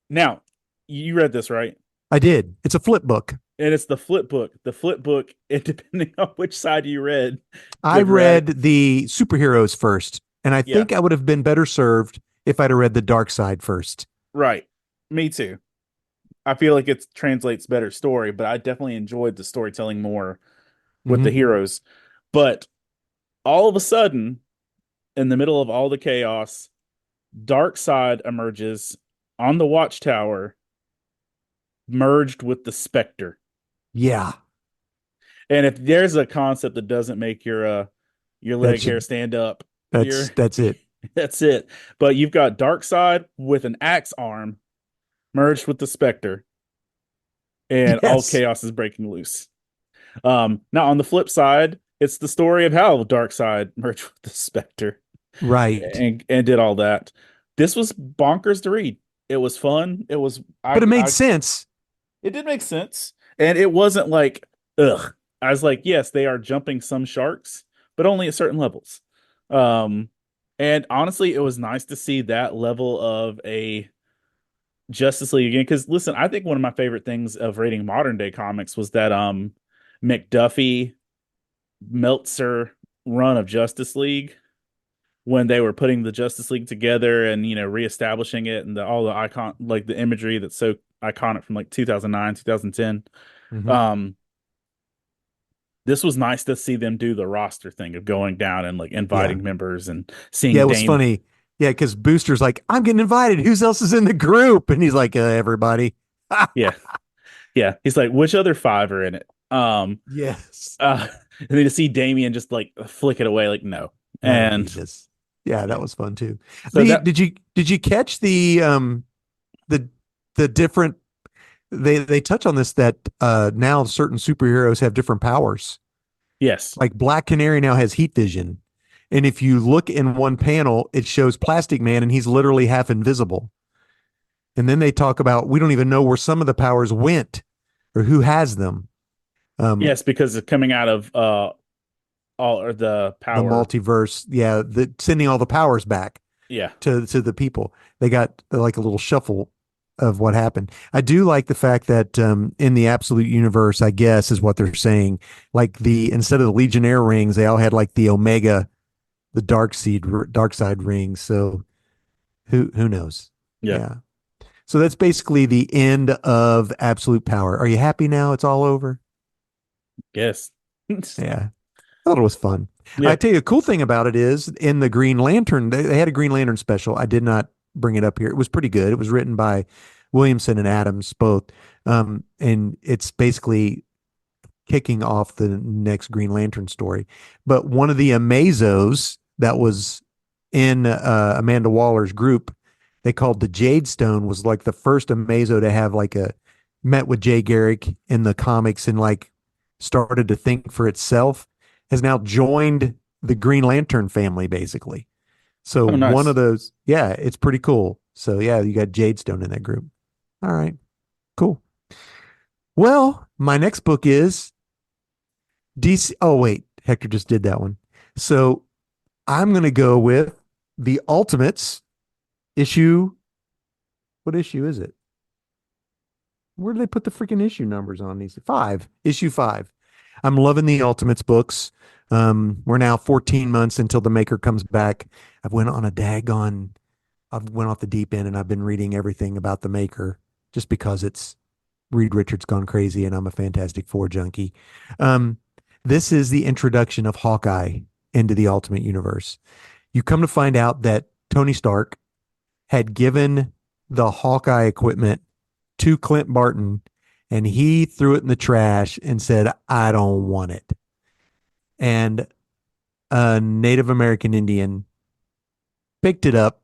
now you read this, right? I did. It's a flip book. And it's the flip book. The flip book, it, depending on which side you read, I could rad read the superheroes first, and I yeah, think I would have been better served if I'd have read the dark side first. right. Me too. I feel like it translates better story, but I definitely enjoyed the storytelling more with the Hmm. heroes. But all of a sudden, in the middle of all the chaos, Dark Side emerges on the Watchtower, merged with the Spectre. Yeah, And if there's a concept that doesn't make your that leg hair should stand up, you're that's it. that's it. But you've got Dark Side with an axe arm merged with the Spectre, and all Yes, chaos is breaking loose. Now on the flip side, it's the story of how Dark Side merged with the Spectre right. and did all that. This was bonkers to read. It was fun. It was But it made I sense. it did make sense. And it wasn't like, ugh. I was like, yes, they are jumping some sharks, but only at certain levels. Um, and honestly, it was nice to see that level of a Justice League again. Because listen, I think one of my favorite things of reading modern day comics was that McDuffie Meltzer run of Justice League when they were putting the Justice League together and reestablishing it and all the icon like the imagery that's so iconic from like 2009 2010. Hmm. um this was nice to see them do the roster thing of going down and like Yeah, inviting members and yeah. seeing It was Dame. funny. Yeah, because Booster's like, I'm getting invited. Who else is in the group? And he's like, everybody. Yeah, yeah, he's like, which other five are in it? Yes. And then to see Damian just like flick it away like no. I don't need And this. Yeah, yeah, that was fun too. so that Did you catch the the different they touch on this that now certain superheroes have different powers. yes, Like Black Canary now has heat vision. And if you look in one panel, it shows Plastic Man and he's literally half invisible. And then they talk about we don't even know where some of the powers went or who has them. Um, yes, because it's coming out of all or the the power. multiverse, yeah, the sending all the powers back. Yeah. to the people. They got like a little shuffle of what happened. I do like the fact that in the absolute universe, I guess is what they're saying. Like the instead of the Legionnaire rings, they all had like the Omega, the dark side rings. So who knows? Yeah. Yeah. So that's basically the end of absolute power. Are you happy now? It's all over. Guess. Yeah. I thought it was fun. Yeah. I tell you, a cool thing about it is in the Green Lantern, they had a Green Lantern special. I did not bring it up here. It was pretty good. It was written by Williamson and Adams both. And it's basically kicking off the next Green Lantern story. But one of the Amazos that was in Amanda Waller's group, they called the Jade Stone, was like the first Amazo to have like a met with Jay Garrick in the comics and like started to think for itself, has now joined the Green Lantern family basically. So Oh, one of nice. those, yeah, it's pretty cool. So yeah, you got Jade Stone in that group. All right, cool. Well, my next book is DC. Oh, wait, Hector just did that one. So I'm going to go with the Ultimates issue. What issue is it? Where do they put the freaking issue numbers on these? Issue five. I'm loving the Ultimates books. We're now 14 months until the maker comes back. I've went off the deep end and I've been reading everything about the maker just because it's Reed Richards gone crazy and I'm a Fantastic Four junkie. Um, this is the introduction of Hawkeye into the Ultimate Universe. You come to find out that Tony Stark had given the Hawkeye equipment to Clint Barton and he threw it in the trash and said, I don't want it. And a Native American Indian picked it up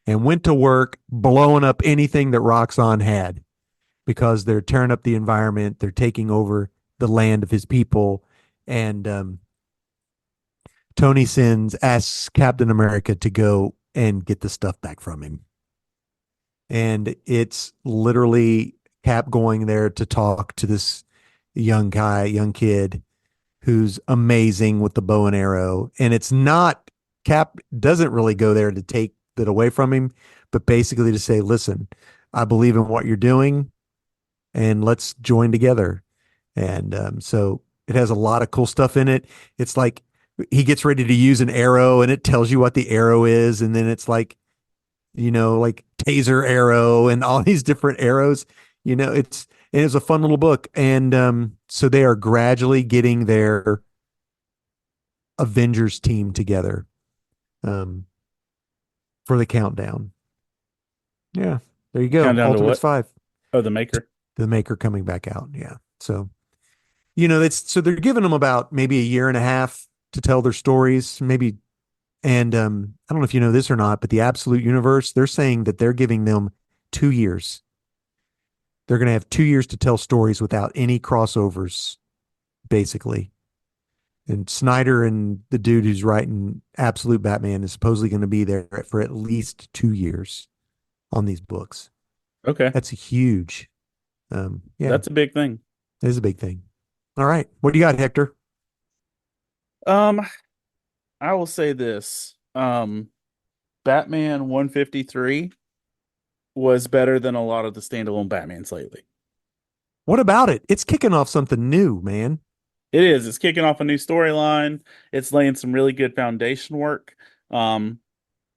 and went to work blowing up anything that Roxxon had because they're tearing up the environment. They're taking over the land of his people. And Tony asks Captain America to go and get the stuff back from him. And it's literally Cap going there to talk to this young kid who's amazing with the bow and arrow. And it's not, Cap doesn't really go there to take that away from him, but basically to say, listen, I believe in what you're doing and let's join together. And so it has a lot of cool stuff in it. It's like he gets ready to use an arrow and it tells you what the arrow is. And then it's like, like taser arrow and all these different arrows. It's a fun little book. And so they are gradually getting their Avengers team together um, for the countdown. Yeah, there you go. Countdown to Ultimates what? 5, Oh, the maker. the maker coming back out. Yeah. So, so they're giving them about maybe a year and a half to tell their stories, maybe. And I don't know if you know this or not, but the Absolute Universe, they're saying that they're giving them 2 years. They're going to have 2 years to tell stories without any crossovers, basically. And Snyder and the dude who's writing Absolute Batman is supposedly going to be there for at least 2 years on these books. Okay. That's huge. Yeah, That's a big thing. it is a big thing. All right. What do you got, Hector? Um, I will say this. Batman 153 was better than a lot of the standalone Batmans lately. What about it? It's kicking off something new, man. It is. It's kicking off a new storyline. It's laying some really good foundation work. Um,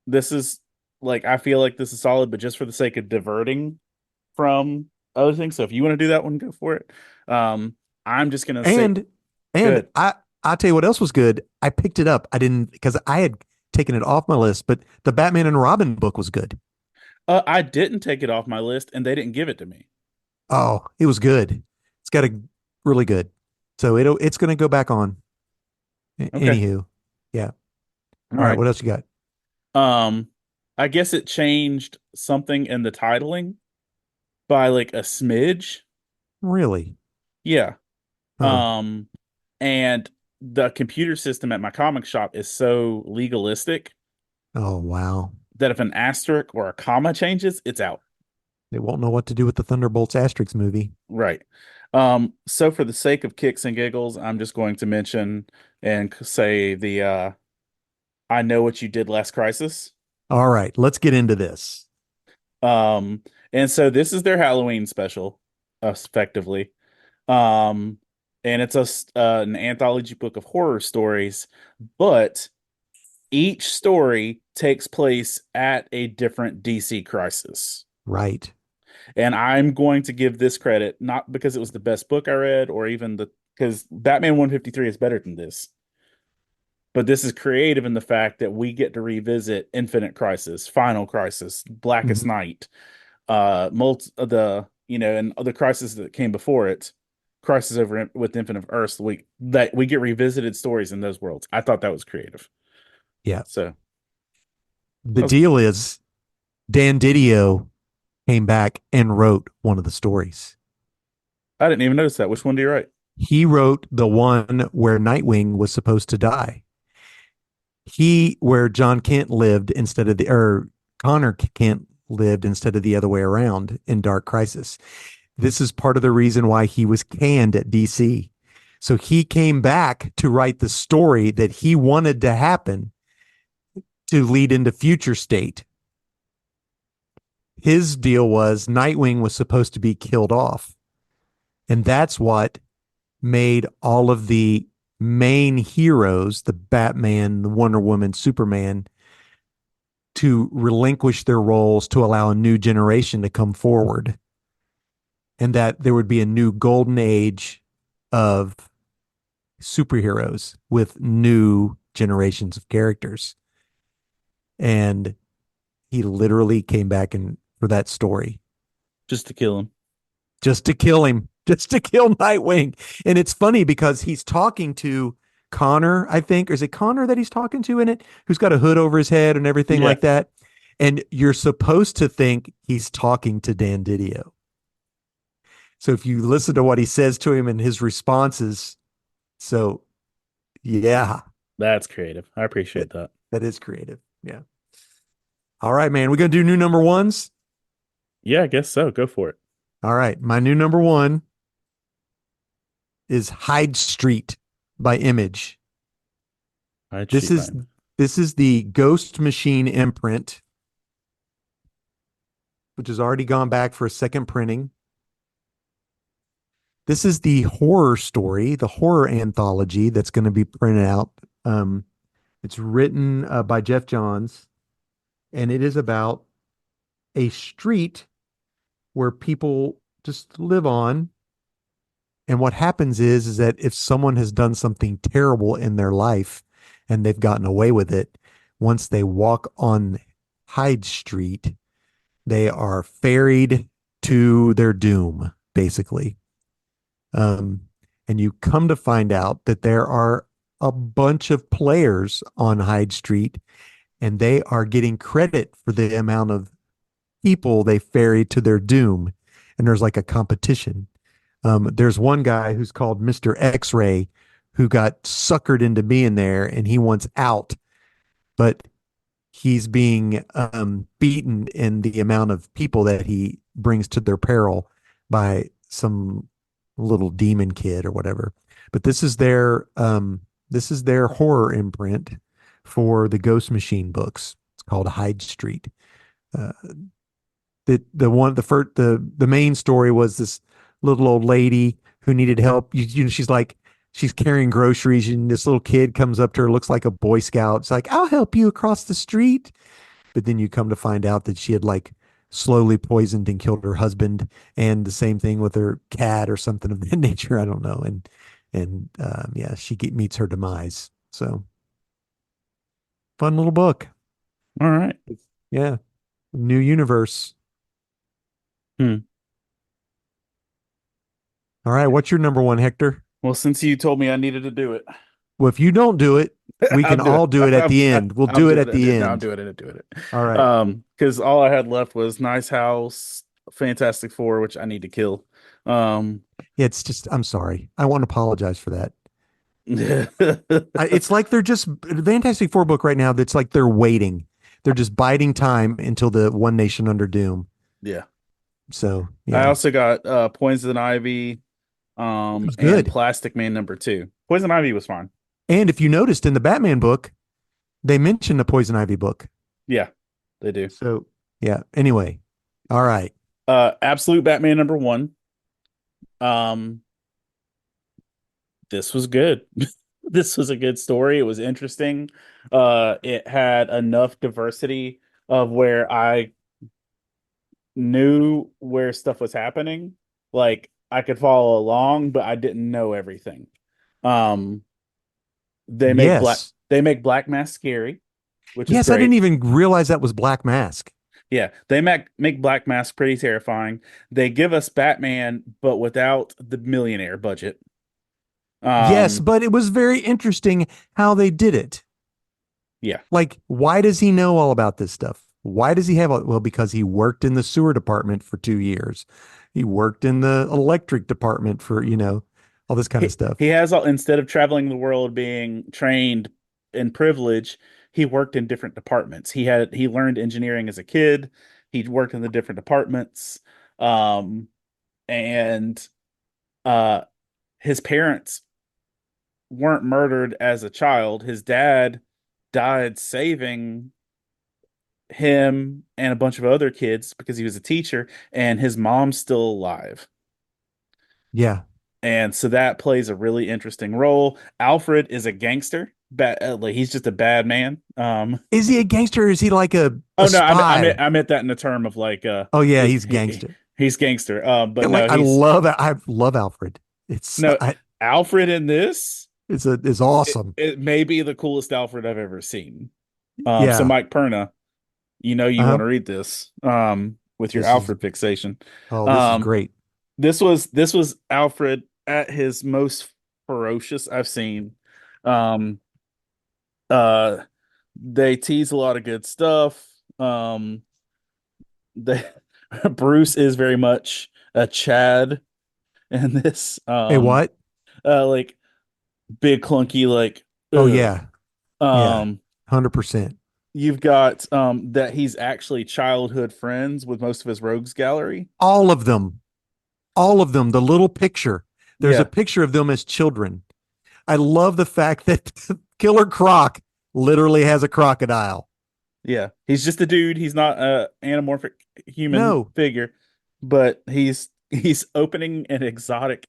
this is like I feel like this is solid, but just for the sake of diverting from other things. So if you want to do that one, go for it. I'm just gonna say And and good. I tell you what else was good. I picked it up. I didn't because I had taken it off my list, but the Batman and Robin book was good. I didn't take it off my list, and they didn't give it to me. Oh, it was good. It's got a really good. So it's going to go back on. Okay. Anywho, yeah. All All right. right. What else you got? Um, I guess it changed something in the titling by like a smidge. Really? Yeah. Huh. Um, and the computer system at my comic shop is so legalistic Oh, wow. that if an asterisk or a comma changes, it's out. They won't know what to do with the Thunderbolts Asterix movie. Right. So for the sake of kicks and giggles, I'm just going to mention and say the I know what you did last crisis. All right, let's get into this. Um, and so this is their Halloween special, effectively. Um, and it's an anthology book of horror stories, but each story takes place at a different DC crisis. Right. And I'm going to give this credit, not because it was the best book I read or even because Batman 153 is better than this, but this is creative in the fact that we get to revisit Infinite Crisis, Final Crisis, Blackest Mhm. Night, and other crises that came before it, Crisis over with Infinite Earths. We get revisited stories in those worlds. I thought that was creative. Yeah. So The that was, deal is Dan Didio came back and wrote one of the stories. I didn't even notice that. Which one do you write? He wrote the one where Nightwing was supposed to die. Where John Kent lived instead of or Connor Kent lived instead of the other way around in Dark Crisis. This is part of the reason why he was canned at DC. So he came back to write the story that he wanted to happen to lead into Future State. His deal was Nightwing was supposed to be killed off. And that's what made all of the main heroes, the Batman, the Wonder Woman, Superman, to relinquish their roles to allow a new generation to come forward. And that there would be a new golden age of superheroes with new generations of characters. And he literally came back and for that story Just to kill him. just to kill him, just to kill Nightwing. And it's funny because he's talking to Connor, I think, or is it Connor that he's talking to in it, who's got a hood over his head and everything Yeah, like that. And you're supposed to think he's talking to Dan Didio. So if you listen to what he says to him and his responses, so yeah, that's creative. I appreciate that, that. that is creative. Yeah. All right, man. We're going to do new number ones. Yeah, I guess so. Go for it. All right. My new number one is Hyde Street by Image. I'd This shoot is mine. this is the Ghost Machine imprint, which has already gone back for a second printing. This is the horror story, the horror anthology that's going to be printed out. It's written by Jeff Johns, and it is about a street where people just live on. And what happens is that if someone has done something terrible in their life and they've gotten away with it, once they walk on Hyde Street, they are ferried to their doom, basically. Um, and you come to find out that there are a bunch of players on Hyde Street, and they are getting credit for the amount of people they ferry to their doom. And there's like a competition. There's one guy who's called Mr. X-Ray who got suckered into being there and he wants out, but he's being beaten in the amount of people that he brings to their peril by some little demon kid or whatever. But this is their horror imprint for the Ghost Machine books. It's called Hyde Street. Uh, the main story was this little old lady who needed help. She's carrying groceries, and this little kid comes up to her, looks like a Boy Scout. It's like, I'll help you across the street. But then you come to find out that she had like slowly poisoned and killed her husband, and the same thing with her cat or something of that nature. I don't know. And yeah, meets her demise. So fun little book. All right. Yeah, new universe. Hmm. All right, what's your number one, Hector? Well, since you told me I needed to do it, Well, if you don't do it, we I'll can do it. all do it at the end. We'll I'm do it doing at the it. No, I'm end. doing it. I'm doing it. All right. Because all I had left was Nice House, Fantastic Four, which I need to kill. Yeah, it's just, I'm sorry. I want to apologize for that. Yeah, It's like they're just, the Fantastic Four book right now, that's like they're waiting. They're just biding time until the One Nation Under Doom. So, I yeah, also got Poison Ivy, it's and good. Plastic Man #2. Poison Ivy was fine. And if you noticed in the Batman book, they mentioned the Poison Ivy book. Yeah, They do. So yeah. Anyway, all right. Absolute Batman number one. Um, this was good. This was a good story. It was interesting. It had enough diversity of where I knew where stuff was happening. Like I could follow along, but I didn't know everything. Um, Yes. they make Black Mask scary, which is Yes, I didn't great. even realize that was Black Mask. Yeah, they make Black Mask pretty terrifying. They give us Batman, but without the millionaire budget. Yes, Um, but it was very interesting how they did it. yeah, Like, why does he know all about this stuff? Why does he have all, well, because he worked in the sewer department for 2 years. He worked in the electric department for, all this kind of stuff. he has all instead of traveling the world being trained in privilege, he worked in different departments. He learned engineering as a kid. He worked in the different departments. Um, and uh his parents weren't murdered as a child. His dad died saving him and a bunch of other kids because he was a teacher, and his mom's still alive. Yeah. And so that plays a really interesting role. Alfred is a gangster. Like, he's just a bad man. Is he a gangster or is he like a Oh no, spy? I meant that in the term of like Oh yeah, he's gangster. he's gangster. Yeah, But like no, he's I love Alfred. It's no I Alfred in this. it's awesome. It may be the coolest Alfred I've ever seen. So Yeah. Mike Perna, you want Uh-huh. to read this with your This is Alfred fixation. this is Um, great. this was Alfred at his most ferocious I've seen. Um, uh, they tease a lot of good stuff. They Bruce is very much a Chad in this. Hey, what? Like big clunky, like Oh ugh. yeah. Yeah. Um, 100%. you've got that he's actually childhood friends with most of his rogues gallery. All of them. All of them. The little picture. There's a Yeah, picture of them as children. I love the fact that Killer Croc literally has a crocodile. yeah. He's just a dude. He's not a anamorphic human No. figure, but he's opening an exotic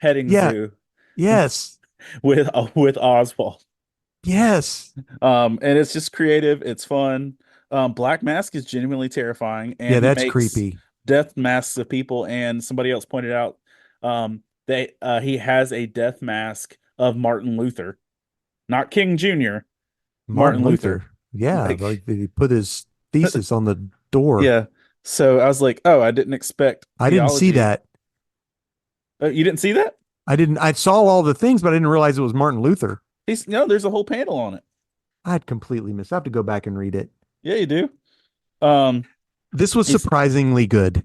petting Yeah. zoo Yes. with Oswald. Yes. And it's just creative. It's fun. Black Mask is genuinely terrifying, Yeah, and he that's makes creepy. death masks of people. And somebody else pointed out, they he has a death mask of Martin Luther, not King Jr., Martin Martin Luther. Luther. Yeah, Like, like he put his thesis on the door. yeah. So I was like, oh, I didn't expect I didn't see theology. that. You didn't see that? I saw all the things, but I didn't realize it was Martin Luther. He's no, there's a whole panel on it. I'd completely missed. I have to go back and read it. Yeah, you do. Um, This was he's surprisingly good.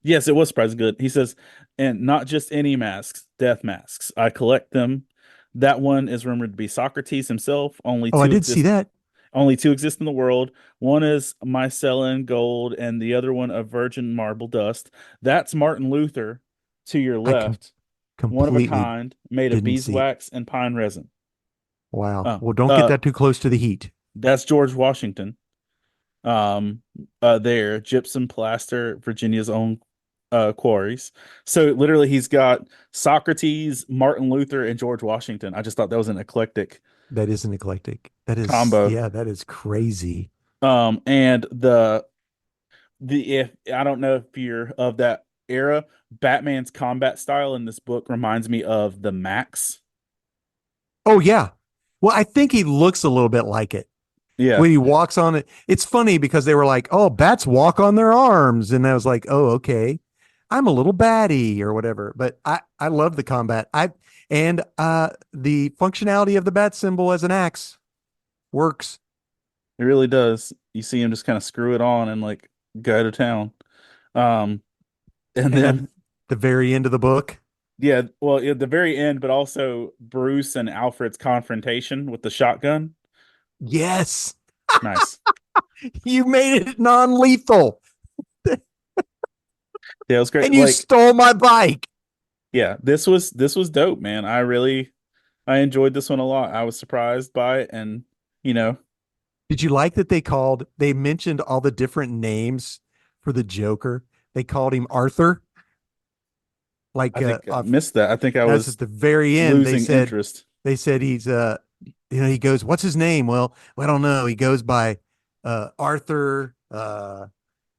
Yes, it was surprisingly good. He says, and not just any masks, death masks. I collect them. That one is rumored to be Socrates himself. Oh, I did see that. Only two exist in the world. One is mycelium gold, and the other one of virgin marble dust. That's Martin Luther to your I left. One of a completely kind, made of didn't see. beeswax and pine resin. Wow. Oh, Well, don't get that too close to the heat. that's George Washington. There, gypsum plaster, Virginia's own quarries. So literally, he's got Socrates, Martin Luther, and George Washington. I just thought that was an eclectic That is an eclectic. That is, combo. yeah, that is crazy. And the if I don't know if you're of that era, Batman's combat style in this book reminds me of the Max. Oh, yeah. Well, I think he looks a little bit like it. Yeah, When he walks on it, it's funny because they were like, "Oh, bats walk on their arms," and I was like, "Oh, okay, I'm a little batty or whatever." But I love the combat. And the functionality of the bat symbol as an axe works. it really does. You see him just kind of screw it on and like go to town. Um, and And then then the very end of the book, yeah, well, at the very end, but also Bruce and Alfred's confrontation with the shotgun. yes, Nice. you made it non-lethal, Yeah, it was great. and you Like, stole my bike. yeah, this was dope, man. I enjoyed this one a lot. I was surprised by it, and you know, Did you like that they mentioned all the different names for the Joker? They called him Arthur. I think I missed that. I think I That's at was the very end. losing interest. They said he's he goes, what's his name? Well, I don't know. He goes by Arthur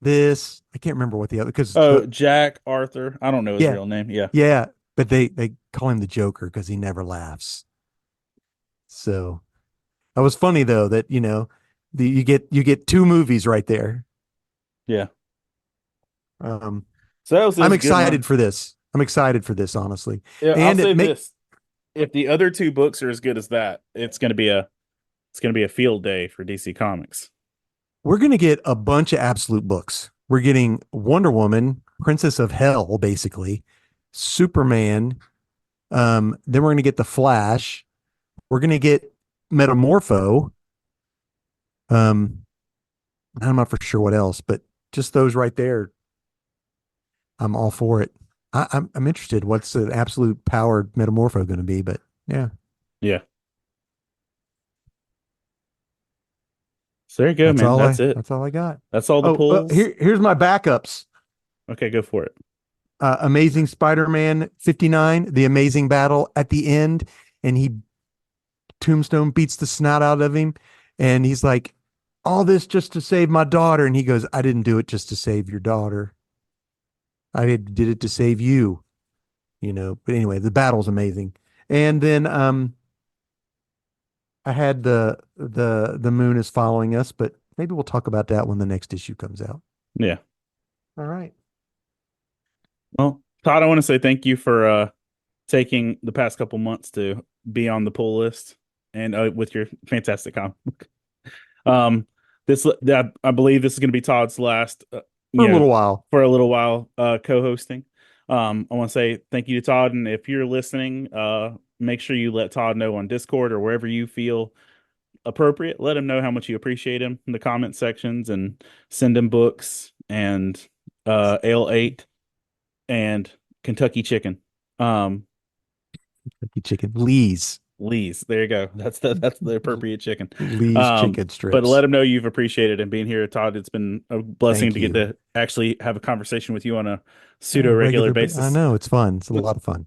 this. I can't remember what the other because Oh, Jack Arthur. I don't know his yeah, real name. Yeah. yeah. But they call him the Joker because he never laughs. So that was funny though that you get two movies right there. Yeah. Um, So that was I'm a good excited run. for this. I'm excited for this, honestly. Yeah, I'll And say it make this. If the other two books are as good as that, it's gonna be a field day for DC Comics. we're gonna get a bunch of absolute books. We're getting Wonder Woman, Princess of Hell, basically, Superman. Then we're gonna get the Flash. We're gonna get Metamorpho. Um, I'm not for sure what else, but just those right there, I'm all for it. I'm interested. What's the absolute powered Metamorpho going to be? But yeah, Yeah. So there you go, man. That's it. that's all I got. That's all the Oh, pulls. here's my backups. Okay, go for it. Amazing Spider-Man 59, the amazing battle at the end, and Tombstone beats the snot out of him, and he's like, all this just to save my daughter, and he goes, I didn't do it just to save your daughter. Did it to save you, But anyway, the battle's amazing. And then I had the moon is following us, but maybe we'll talk about that when the next issue comes out. Yeah. All right. Well, Todd, I want to say thank you for taking the past couple months to be on the pull list and with your fantastic comic book. I believe this is going to be Todd's last For a little while. co-hosting. I want to say thank you to Todd, and if you're listening, make sure you let Todd know on Discord or wherever you feel appropriate. Let him know how much you appreciate him in the comment sections, and send him books and Ale 8 and Kentucky Chicken. Kentucky Chicken. Lee's. Lee's. There you go. That's the appropriate chicken. Lee's chicken strips. But let him know you've appreciated him being here, Todd. It's been a blessing Thank to you. get to actually have a conversation with you on a pseudo regular basis. I know it's fun. It's a lot of fun.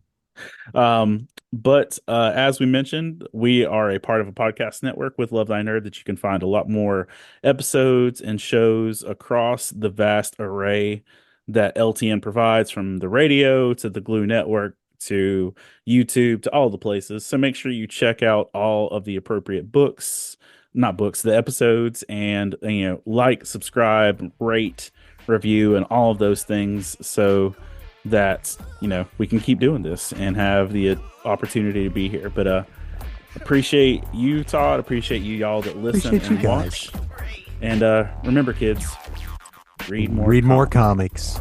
But as we mentioned, we are a part of a podcast network with Love Thy Nerd that you can find a lot more episodes and shows across the vast array that LTN provides, from the radio to the Glue Network to YouTube to all the places. So make sure you check out all of the appropriate the episodes, and like, subscribe, rate, review, and all of those things, so that we can keep doing this and have the opportunity to be here. But appreciate you, Todd. Appreciate you, y'all that listen and watch. And remember, kids, read more comics.